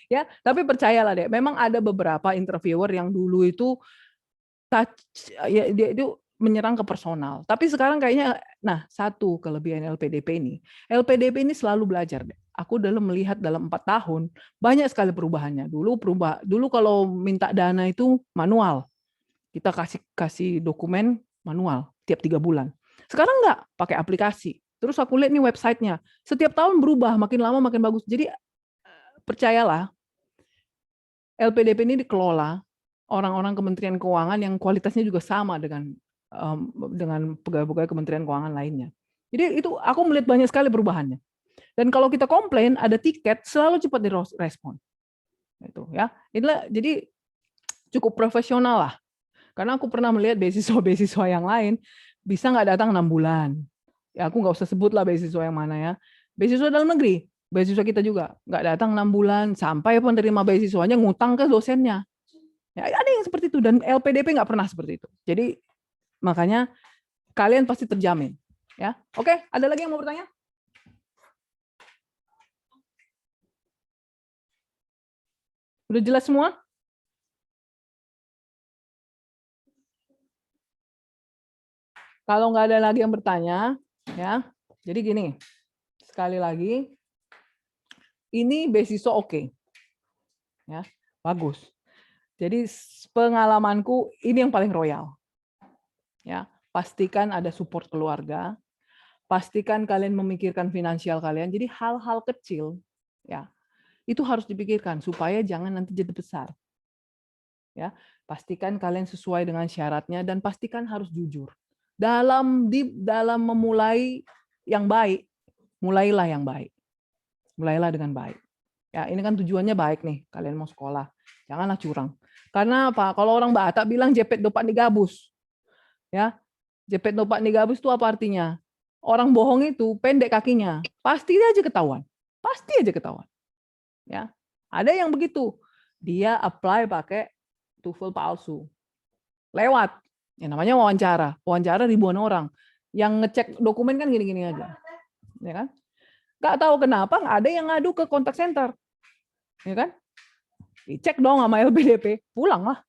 A: Ya, tapi percayalah deh, memang ada beberapa interviewer yang dulu itu ya dia itu menyerang ke personal. Tapi sekarang kayaknya, nah satu kelebihan LPDP ini, LPDP ini selalu belajar deh. Aku dalam melihat dalam 4 tahun banyak sekali perubahannya. Dulu kalau minta dana itu manual, kita kasih dokumen manual tiap 3 bulan. Sekarang enggak, pakai aplikasi. Terus aku lihat nih websitenya, setiap tahun berubah, makin lama makin bagus. Jadi percayalah, LPDP ini dikelola orang-orang Kementerian Keuangan yang kualitasnya juga sama dengan pegawai-pegawai Kementerian Keuangan lainnya. Jadi itu aku melihat banyak sekali perubahannya. Dan kalau kita komplain ada tiket selalu cepat direspon. Itu ya. Inilah jadi cukup profesional lah. Karena aku pernah melihat beasiswa-beasiswa yang lain bisa nggak datang 6 bulan. Ya aku nggak usah sebut lah beasiswa yang mana ya. Beasiswa dalam negeri, beasiswa kita juga nggak datang 6 bulan sampai penerima beasiswanya ngutang ke dosennya. Ya, ada yang seperti itu dan LPDP nggak pernah seperti itu. Jadi makanya kalian pasti terjamin. Ya, oke. Ada lagi yang mau bertanya? Udah jelas semua? Kalau nggak ada lagi yang bertanya, ya. Jadi gini, sekali lagi, ini beasiswa oke, ya, bagus. Jadi pengalamanku ini yang paling royal, ya. Pastikan ada support keluarga, pastikan kalian memikirkan finansial kalian. Jadi hal-hal kecil, ya, itu harus dipikirkan supaya jangan nanti jadi besar. Ya, pastikan kalian sesuai dengan syaratnya dan pastikan harus jujur. Dalam memulai yang baik, mulailah yang baik. Mulailah dengan baik. Ya, ini kan tujuannya baik nih, kalian mau sekolah. Janganlah curang. Karena apa? Kalau orang Batak bilang jepit depan digabus. Ya. Jepet nopak nigabus itu apa artinya? Orang bohong itu pendek kakinya, pasti aja ketahuan. Pasti aja ketahuan. Ya. Ada yang begitu. Dia apply pakai TOEFL palsu. Lewat. Ya namanya wawancara. Wawancara ribuan orang. Yang ngecek dokumen kan gini-gini aja. Ya kan? Nggak tahu kenapa nggak ada yang ngadu ke kontak center. Ya kan? Dicek dong sama LPDP, pulang lah.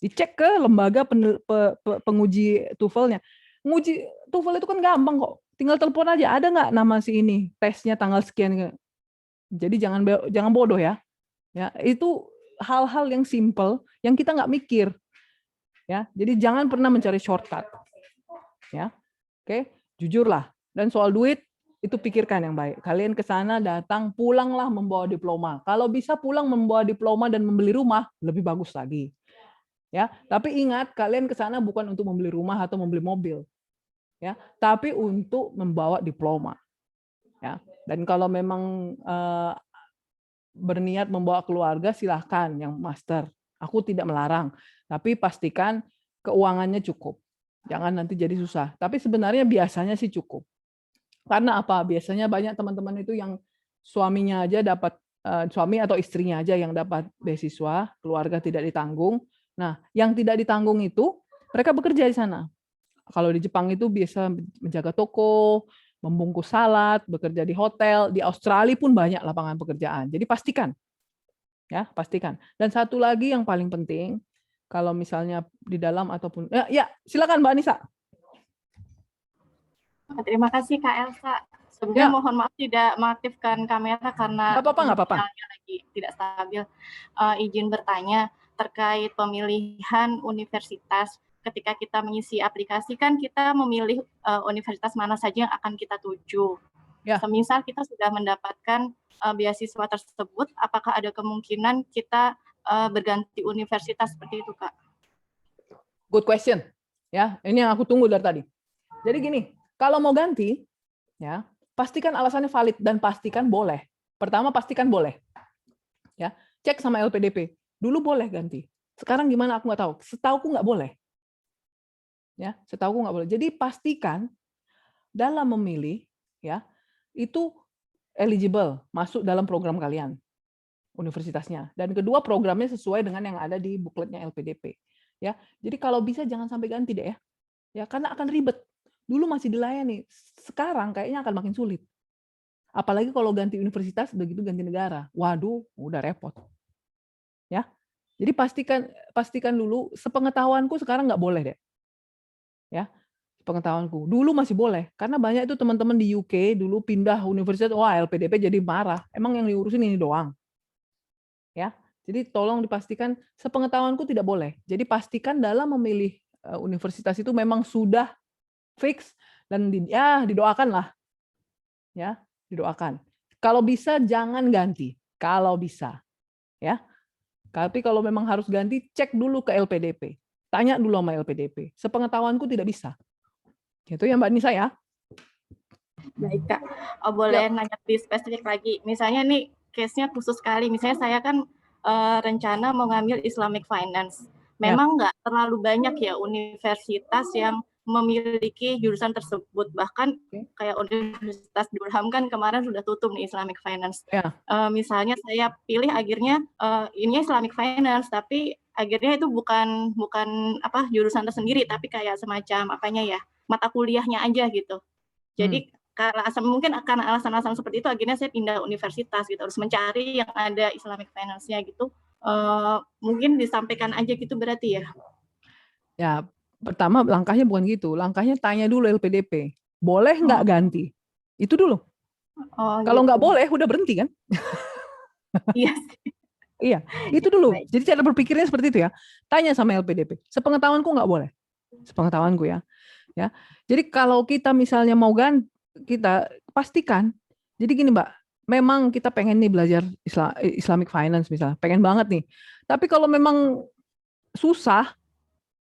A: Dicek ke lembaga penguji TOEFL-nya. Nguji TOEFL itu kan gampang kok. Tinggal telepon aja, ada nggak nama si ini, tesnya tanggal sekian. Jadi jangan bodoh ya. Ya, itu hal-hal yang simple yang kita nggak mikir. Ya, jadi jangan pernah mencari shortcut. Ya. Oke, jujurlah. Dan soal duit itu pikirkan yang baik. Kalian ke sana datang, pulanglah membawa diploma. Kalau bisa pulang membawa diploma dan membeli rumah, lebih bagus lagi. Ya, tapi ingat kalian ke sana bukan untuk membeli rumah atau membeli mobil. Ya, tapi untuk membawa diploma. Ya. Dan kalau memang berniat membawa keluarga, silahkan yang master. Aku tidak melarang, tapi pastikan keuangannya cukup. Jangan nanti jadi susah. Tapi sebenarnya biasanya sih cukup. Karena apa? Biasanya banyak teman-teman itu yang suaminya aja dapat, suami atau istrinya aja yang dapat beasiswa, keluarga tidak ditanggung. Nah, yang tidak ditanggung itu mereka bekerja di sana. Kalau di Jepang itu biasa menjaga toko, membungkus salad, bekerja di hotel, di Australia pun banyak lapangan pekerjaan. Jadi pastikan, ya pastikan. Dan satu lagi yang paling penting, kalau misalnya di dalam ataupun ya silakan Mbak Anissa.
C: Terima kasih Kak Elsa. Sebenarnya mohon maaf tidak mengaktifkan kamera karena
A: nggak apa-apa.
C: Lagi tidak stabil. Izin bertanya terkait pemilihan universitas. Ketika kita mengisi aplikasi kan kita memilih universitas mana saja yang akan kita tuju. Ya. Semisal kita sudah mendapatkan beasiswa tersebut, apakah ada kemungkinan kita berganti universitas seperti itu, Kak?
A: Good question. Ya, ini yang aku tunggu dari tadi. Jadi gini, kalau mau ganti, ya pastikan alasannya valid dan pastikan boleh. Pertama pastikan boleh. Ya, cek sama LPDP. Dulu boleh ganti. Sekarang gimana aku nggak tahu. Setauku nggak boleh. Ya, setauku nggak boleh. Jadi pastikan dalam memilih, ya itu eligible masuk dalam program kalian universitasnya. Dan kedua programnya sesuai dengan yang ada di bukletnya LPDP. Ya, jadi kalau bisa jangan sampai ganti deh ya. Ya, karena akan ribet. Dulu masih dilayani, sekarang kayaknya akan makin sulit. Apalagi kalau ganti universitas, begitu ganti negara. Waduh, udah repot. Ya, jadi pastikan dulu. Sepengetahuanku sekarang nggak boleh deh. Ya, pengetahuanku. Dulu masih boleh, karena banyak itu teman-teman di UK dulu pindah universitas, wah LPDP jadi marah. Emang yang diurusin ini doang. Ya, jadi tolong dipastikan. Sepengetahuanku tidak boleh. Jadi pastikan dalam memilih universitas itu memang sudah fix dan didoakan lah. Ya, didoakan. Kalau bisa jangan ganti. Kalau bisa. Ya. Tapi kalau memang harus ganti, cek dulu ke LPDP. Tanya dulu sama LPDP. Sepengetahuanku tidak bisa. Itu ya Mbak Nisa ya.
C: Baik Kak. Boleh nanya lebih spesifik lagi. Misalnya nih case-nya khusus sekali. Misalnya saya kan rencana mau ngambil Islamic Finance. Memang nggak terlalu banyak ya universitas yang memiliki jurusan tersebut. Bahkan kayak Universitas Durham kan kemarin sudah tutup nih Islamic Finance. Misalnya saya pilih akhirnya ini Islamic Finance, tapi akhirnya itu bukan apa jurusan tersendiri, tapi kayak semacam apanya ya, mata kuliahnya aja gitu. Jadi mungkin karena alasan-alasan seperti itu akhirnya saya pindah universitas gitu, harus mencari yang ada Islamic Finance-nya gitu. Mungkin disampaikan aja gitu berarti ya.
A: Ya, pertama langkahnya bukan gitu. Langkahnya tanya dulu LPDP. Boleh nggak ganti? Itu dulu. Kalau nggak boleh, udah berhenti kan?
C: Iya.
A: Iya, itu dulu. Jadi cara berpikirnya seperti itu ya. Tanya sama LPDP. Sepengetahuanku nggak boleh. Sepengetahuanku ya. Ya. Jadi kalau kita misalnya mau ganti, kita pastikan. Jadi gini Mbak, memang kita pengen nih belajar Islamic Finance misalnya, pengen banget nih. Tapi kalau memang susah,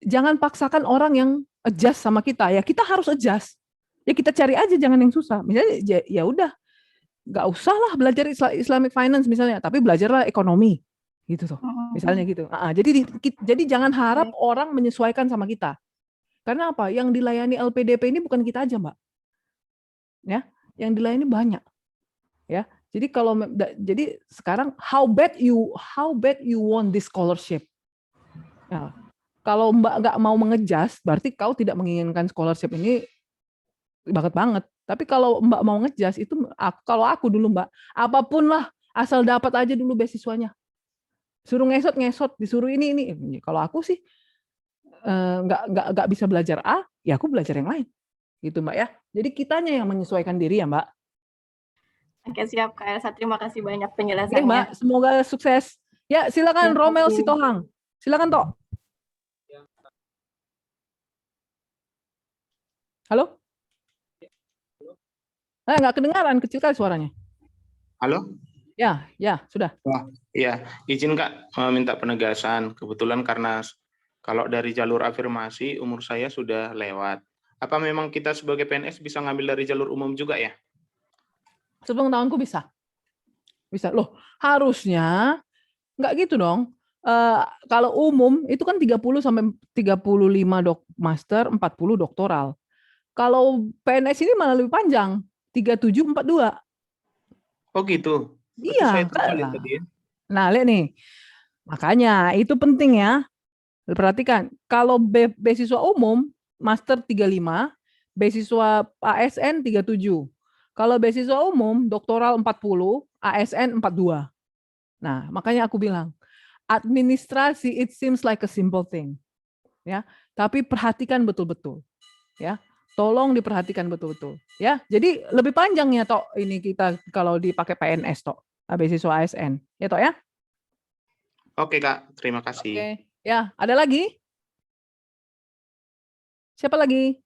A: jangan paksakan orang yang adjust sama kita. Ya kita harus adjust. Ya kita cari aja, jangan yang susah. Misalnya ya udah, nggak usah lah belajar Islamic Finance misalnya, tapi belajarlah ekonomi, gitu tuh. Misalnya gitu. Jadi jangan harap orang menyesuaikan sama kita. Karena apa? Yang dilayani LPDP ini bukan kita aja, Mbak. Ya, yang dilayani banyak. Ya. Jadi sekarang how bad you want this scholarship. Ya. Kalau Mbak nggak mau mengejas, berarti kau tidak menginginkan scholarship ini banget. Tapi kalau Mbak mau ngejas itu kalau aku dulu Mbak, apapun lah asal dapat aja dulu beasiswanya. Suruh ngesot, disuruh ini. Kalau aku sih nggak bisa belajar A, ya aku belajar yang lain. Gitu Mbak ya. Jadi kitanya yang menyesuaikan diri ya Mbak.
C: Oke, siap Kak Elsa. Terima kasih banyak
A: Oke
C: penjelasannya.
A: Mbak, semoga sukses. Ya, silakan Romel Sitohang. Silakan Tok. Halo? Nggak kedengaran, kecil kali suaranya.
D: Halo?
A: Ya, sudah.
D: Iya, izin Kak minta penegasan. Kebetulan karena kalau dari jalur afirmasi umur saya sudah lewat. Apa memang kita sebagai PNS bisa ngambil dari jalur umum juga ya?
A: 10 tahunku bisa. Bisa. Loh, harusnya nggak gitu dong. Kalau umum itu kan 30 sampai 35 master, 40 doktoral. Kalau PNS ini malah lebih panjang, 3742.
D: Oh gitu.
A: Iya,
D: Saya terbalik tadi ya.
A: Nah, lihat nih. Makanya itu penting ya. Perhatikan, kalau beasiswa umum master 35, beasiswa ASN 37. Kalau beasiswa umum doktoral 40, ASN 42. Nah, makanya aku bilang, administrasi it seems like a simple thing. Ya, tapi perhatikan betul-betul. Ya. Tolong diperhatikan betul-betul, ya. Jadi lebih panjang ya, Tok, ini kita kalau dipakai PNS, Tok. Beasiswa ASN. Ya, Tok ya?
D: Oke, Kak. Terima kasih.
A: Oke. Ya, ada lagi? Siapa lagi?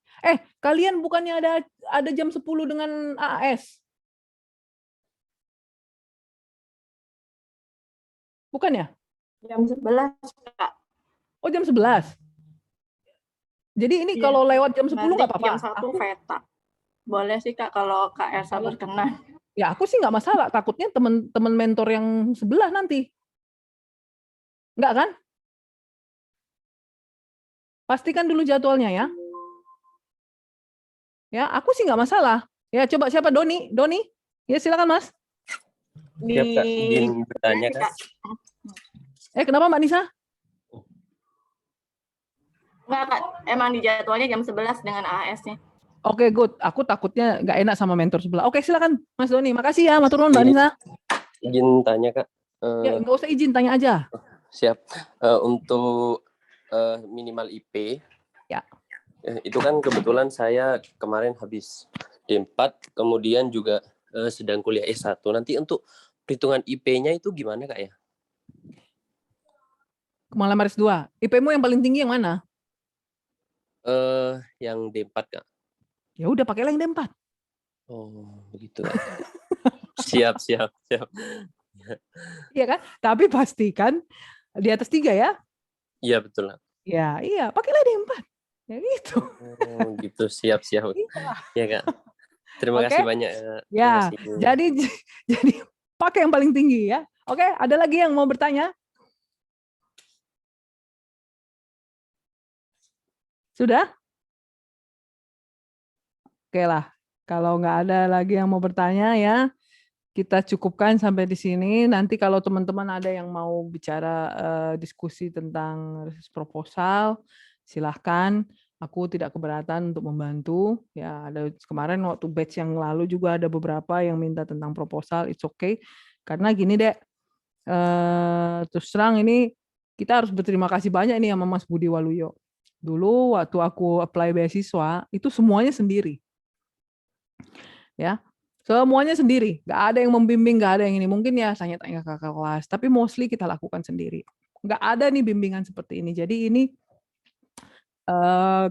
A: Kalian bukannya ada jam 10 dengan AS? Bukan ya?
C: Jam 11, Kak.
A: Oh, jam 11. Jadi ini kalau lewat jam 10 nggak apa-apa.
C: Jam 1 VETA. Boleh sih Kak kalau Kak Elsa berkenan.
A: Ya, aku sih nggak masalah. Takutnya teman-teman mentor yang sebelah nanti. Nggak kan? Pastikan dulu jadwalnya ya. Ya, aku sih nggak masalah. Ya, coba siapa? Doni? Ya, silakan Mas.
E: Siap Kak, izin bertanya Kak.
A: Kenapa Mbak Nisa?
C: Enggak Kak, emang di jadwalnya jam 11 dengan AAS-nya.
A: Oke, good. Aku takutnya nggak enak sama mentor sebelah. Oke, silakan Mas Doni. Makasih ya, matur nuwun Mbak Nisa.
E: Izin tanya Kak.
A: Ya, nggak usah izin, tanya aja.
E: Siap. Untuk minimal IP,
A: ya.
E: Itu kan kebetulan saya kemarin habis D4, kemudian juga sedang kuliah S1. Nanti untuk perhitungan IP-nya itu gimana Kak ya?
A: Malam S2. IP-mu yang paling tinggi yang mana?
E: Yang D4 Kak.
A: Ya udah pakailah yang D4.
E: Oh, begitu Kak. Siap.
A: Iya kan? Tapi pastikan di atas 3 ya?
E: Iya, betul.
A: Ya, iya, pakailah D4. Ya gitu.
E: Oh, gitu. Siap. Iya Kak. Terima kasih banyak.
A: Ya, jadi pakai yang paling tinggi ya. Oke, ada lagi yang mau bertanya? Sudah? Oke lah, kalau nggak ada lagi yang mau bertanya ya, kita cukupkan sampai di sini. Nanti kalau teman-teman ada yang mau bicara diskusi tentang proposal, silahkan. Aku tidak keberatan untuk membantu. Ya, ada kemarin waktu batch yang lalu juga ada beberapa yang minta tentang proposal. It's okay. Karena gini deh, terus terang ini kita harus berterima kasih banyak nih sama Mas Budi Waluyo. Dulu waktu aku apply beasiswa itu semuanya sendiri. Ya, semuanya sendiri, nggak ada yang membimbing, nggak ada yang ini. Mungkin ya tanya-tanya ke kakak kelas, tapi mostly kita lakukan sendiri. Nggak ada nih bimbingan seperti ini. Jadi ini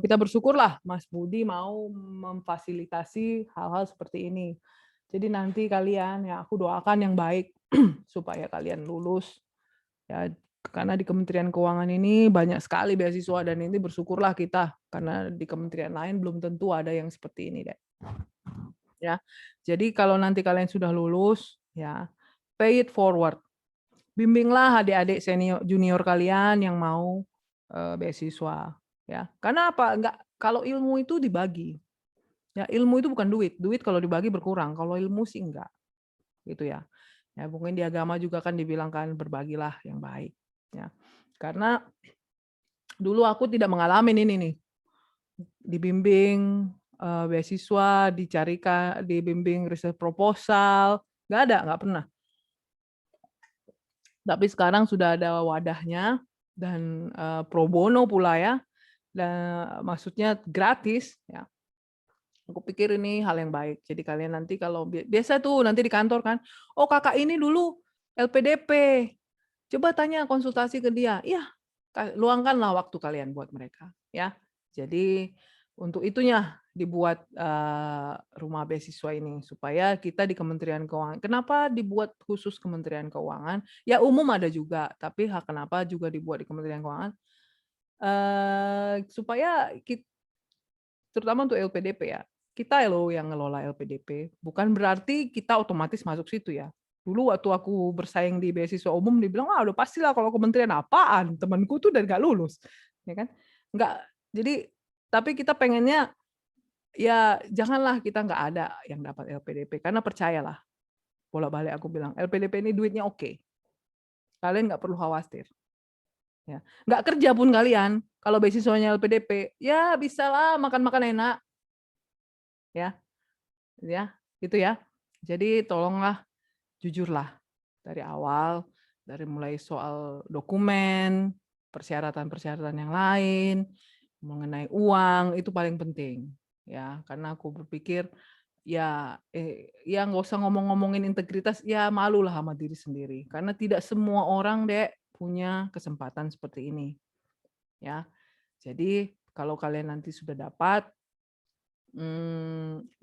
A: kita bersyukurlah Mas Budi mau memfasilitasi hal-hal seperti ini. Jadi nanti kalian, ya aku doakan yang baik supaya kalian lulus. Ya, karena di Kementerian Keuangan ini banyak sekali beasiswa dan ini bersyukurlah kita karena di kementerian lain belum tentu ada yang seperti ini deh. Ya, jadi kalau nanti kalian sudah lulus, ya pay it forward. Bimbinglah adik-adik senior junior kalian yang mau beasiswa. Ya, karena apa? kalau ilmu itu dibagi. Ya, ilmu itu bukan duit. Duit kalau dibagi berkurang, kalau ilmu sih enggak. Gitu ya. Ya, mungkin di agama juga kan dibilangkan berbagilah yang baik, ya. Karena dulu aku tidak mengalami ini nih. Dibimbing beasiswa, dibimbing riset proposal, nggak pernah. Tapi sekarang sudah ada wadahnya dan pro bono pula ya. Dan maksudnya gratis ya. Aku pikir ini hal yang baik. Jadi kalian nanti kalau biasa tuh nanti di kantor kan, oh kakak ini dulu LPDP, coba tanya konsultasi ke dia. Iya, luangkanlah waktu kalian buat mereka, ya. Jadi untuk itunya dibuat rumah beasiswa ini supaya kita di Kementerian Keuangan. Kenapa dibuat khusus Kementerian Keuangan? Ya umum ada juga, tapi kenapa juga dibuat di Kementerian Keuangan? Supaya kita, terutama untuk LPDP ya. Kita loh yang ngelola LPDP, bukan berarti kita otomatis masuk situ ya. Dulu waktu aku bersaing di beasiswa umum dibilang, udah pastilah kalau kementerian apaan, temanku tuh dan nggak lulus, ya kan? Nggak, jadi tapi kita pengennya ya janganlah kita nggak ada yang dapat LPDP karena percayalah, bolak-balik aku bilang LPDP ini duitnya oke, kalian nggak perlu khawatir, ya nggak kerja pun kalian kalau beasiswanya LPDP ya bisalah makan-makan enak. Ya, gitu ya. Jadi tolonglah jujurlah dari awal, dari mulai soal dokumen, persyaratan-persyaratan yang lain, mengenai uang itu paling penting, ya. Karena aku berpikir ya nggak usah ngomong-ngomongin integritas, ya malulah sama diri sendiri. Karena tidak semua orang punya kesempatan seperti ini, ya. Jadi kalau kalian nanti sudah dapat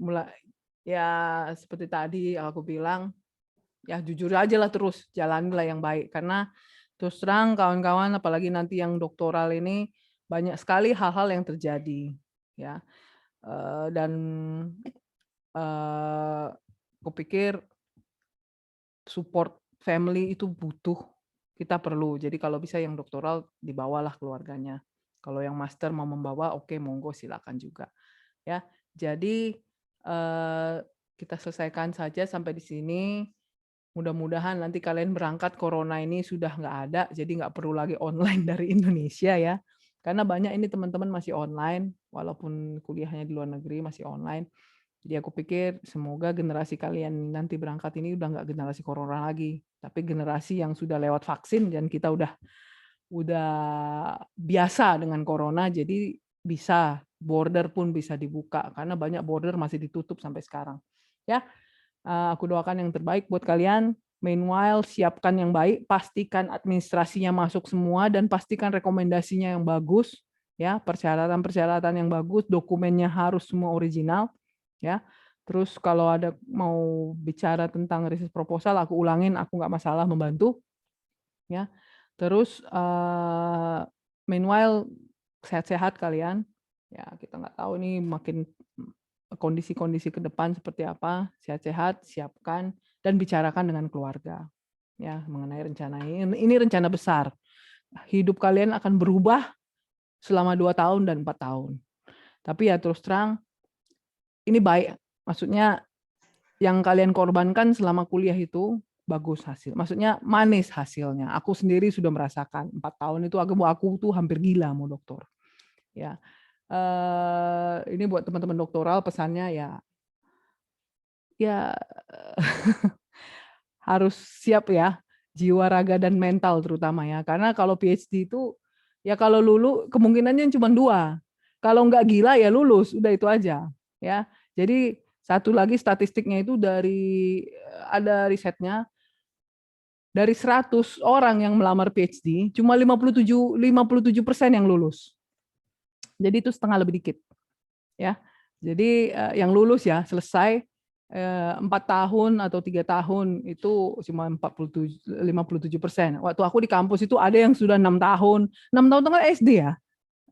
A: mulai ya seperti tadi aku bilang, ya jujur aja lah terus, jalanilah yang baik. Karena terus terang kawan-kawan, apalagi nanti yang doktoral ini, banyak sekali hal-hal yang terjadi. Ya, dan aku pikir support family itu butuh, kita perlu. Jadi kalau bisa yang doktoral dibawalah keluarganya. Kalau yang master mau membawa, oke, monggo silakan juga. Ya, jadi kita selesaikan saja sampai di sini. Mudah-mudahan nanti kalian berangkat corona ini sudah nggak ada, jadi nggak perlu lagi online dari Indonesia ya. Karena banyak ini teman-teman masih online, walaupun kuliahnya di luar negeri masih online. Jadi aku pikir semoga generasi kalian nanti berangkat ini udah nggak generasi corona lagi, tapi generasi yang sudah lewat vaksin dan kita udah biasa dengan corona, jadi bisa border pun bisa dibuka karena banyak border masih ditutup sampai sekarang. Ya, aku doakan yang terbaik buat kalian. Meanwhile, siapkan yang baik, pastikan administrasinya masuk semua dan pastikan rekomendasinya yang bagus, ya, persyaratan-persyaratan yang bagus, dokumennya harus semua original, ya. Terus kalau ada mau bicara tentang riset proposal, aku ulangin, aku nggak masalah membantu, ya. Terus meanwhile sehat-sehat kalian. Ya, kita nggak tahu nih makin kondisi-kondisi ke depan seperti apa. Sehat-sehat, siapkan dan bicarakan dengan keluarga. Ya, mengenai rencana ini. Ini rencana besar. Hidup kalian akan berubah selama 2 tahun dan 4 tahun. Tapi ya terus terang ini baik. Maksudnya yang kalian korbankan selama kuliah itu bagus hasil. Maksudnya manis hasilnya. Aku sendiri sudah merasakan 4 tahun itu aku tuh hampir gila mau doktor. Ya. Ini buat teman-teman doktoral pesannya ya harus siap ya, jiwa, raga dan mental terutama ya. Karena kalau PhD itu ya kalau lulus kemungkinannya cuma 2. Kalau nggak gila ya lulus, udah itu aja ya. Jadi satu lagi statistiknya itu ada risetnya dari 100 orang yang melamar PhD, cuma 57% yang lulus. Jadi itu setengah lebih dikit, ya. Jadi yang lulus ya selesai 4 tahun atau 3 tahun itu cuma 57%. Waktu aku di kampus itu ada yang sudah 6 tahun. 6 tahun itu kan SD ya,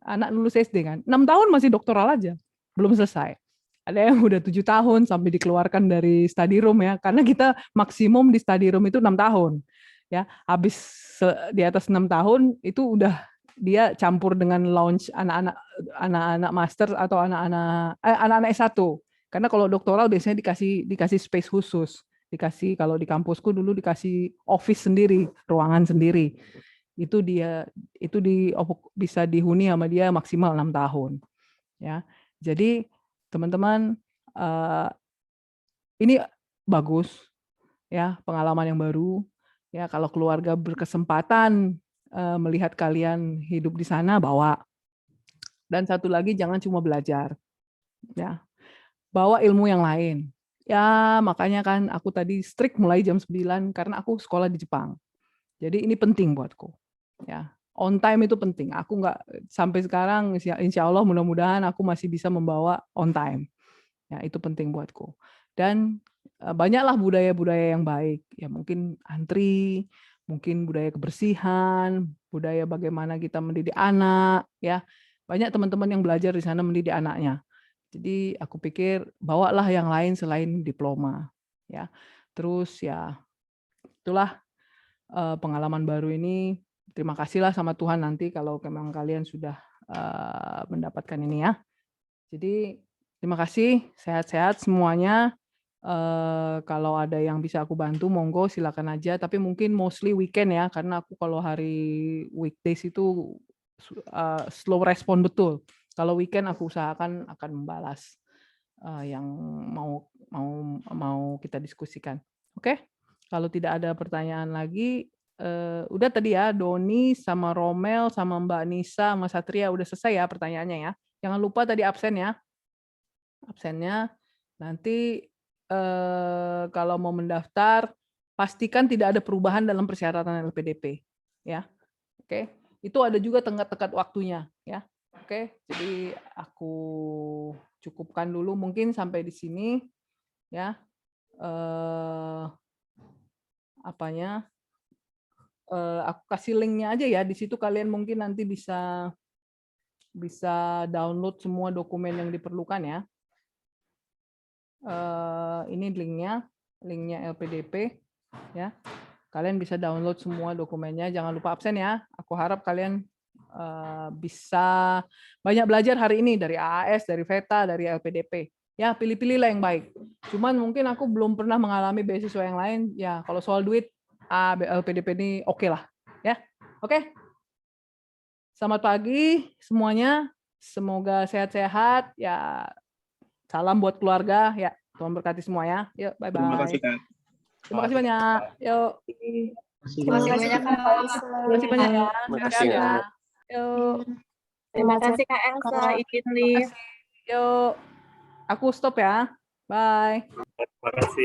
A: anak lulus SD kan. 6 tahun masih doktoral aja, belum selesai. Ada yang udah 7 tahun sampai dikeluarkan dari study room ya, karena kita maksimum di study room itu 6 tahun. Ya, habis di atas 6 tahun itu udah dia campur dengan launch anak-anak master atau anak-anak S1. Karena kalau doktoral biasanya dikasih space khusus. Kalau di kampusku dulu dikasih office sendiri, ruangan sendiri. Itu bisa dihuni sama dia maksimal 6 tahun. Ya. Jadi teman-teman, ini bagus ya, pengalaman yang baru. Ya, kalau keluarga berkesempatan melihat kalian hidup di sana, bawa. Dan satu lagi, jangan cuma belajar. Ya. Bawa ilmu yang lain. Ya, makanya kan aku tadi strict mulai jam 9 karena aku sekolah di Jepang. Jadi ini penting buatku. Ya, on time itu penting. Aku nggak sampai sekarang, insya Allah mudah-mudahan aku masih bisa membawa on time. Ya, itu penting buatku. Dan banyaklah budaya-budaya yang baik. Ya, mungkin antri, mungkin budaya kebersihan, budaya bagaimana kita mendidik anak. Ya, banyak teman-teman yang belajar di sana mendidik anaknya. Jadi aku pikir bawalah yang lain selain diploma, ya. Terus ya itulah pengalaman baru ini. Terima kasihlah sama Tuhan nanti kalau memang kalian sudah mendapatkan ini ya. Jadi terima kasih, sehat-sehat semuanya. Kalau ada yang bisa aku bantu, monggo silakan aja. Tapi mungkin mostly weekend ya, karena aku kalau hari weekdays itu slow respon betul. Kalau weekend aku usahakan akan membalas yang mau kita diskusikan. Oke? Kalau tidak ada pertanyaan lagi, udah tadi ya, Doni sama Romel sama Mbak Nisa sama Satria udah selesai ya pertanyaannya ya. Jangan lupa tadi absen ya. Absennya nanti kalau mau mendaftar pastikan tidak ada perubahan dalam persyaratan LPDP ya. Oke. Itu ada juga tenggat waktunya ya. Oke, jadi aku cukupkan dulu mungkin sampai di sini ya. Aku kasih linknya aja ya. Di situ kalian mungkin nanti bisa download semua dokumen yang diperlukan ya. Ini linknya LPDP ya. Kalian bisa download semua dokumennya. Jangan lupa absen ya. Aku harap kalian bisa banyak belajar hari ini dari AAS, dari VETA, dari LPDP. Ya, pilih-pilihlah yang baik. Cuman mungkin aku belum pernah mengalami beasiswa yang lain. Ya, kalau soal duit, LPDP ini oke lah. Ya, oke. Selamat pagi semuanya. Semoga sehat-sehat. Ya, salam buat keluarga. Ya, Tuhan berkati semua ya. Yuk, bye-bye.
D: Terima kasih, Kak.
A: Terima kasih banyak. Yuk.
C: Terima kasih banyak Kak Elsa.
A: Terima kasih banyak ya.
E: Terima kasih,
A: Sehat-sehat ya.
E: Kak.
A: Yuk.
C: Terima kasih Kak Elsa, izin live.
A: Yuk. Aku stop ya. Bye.
F: Terima kasih.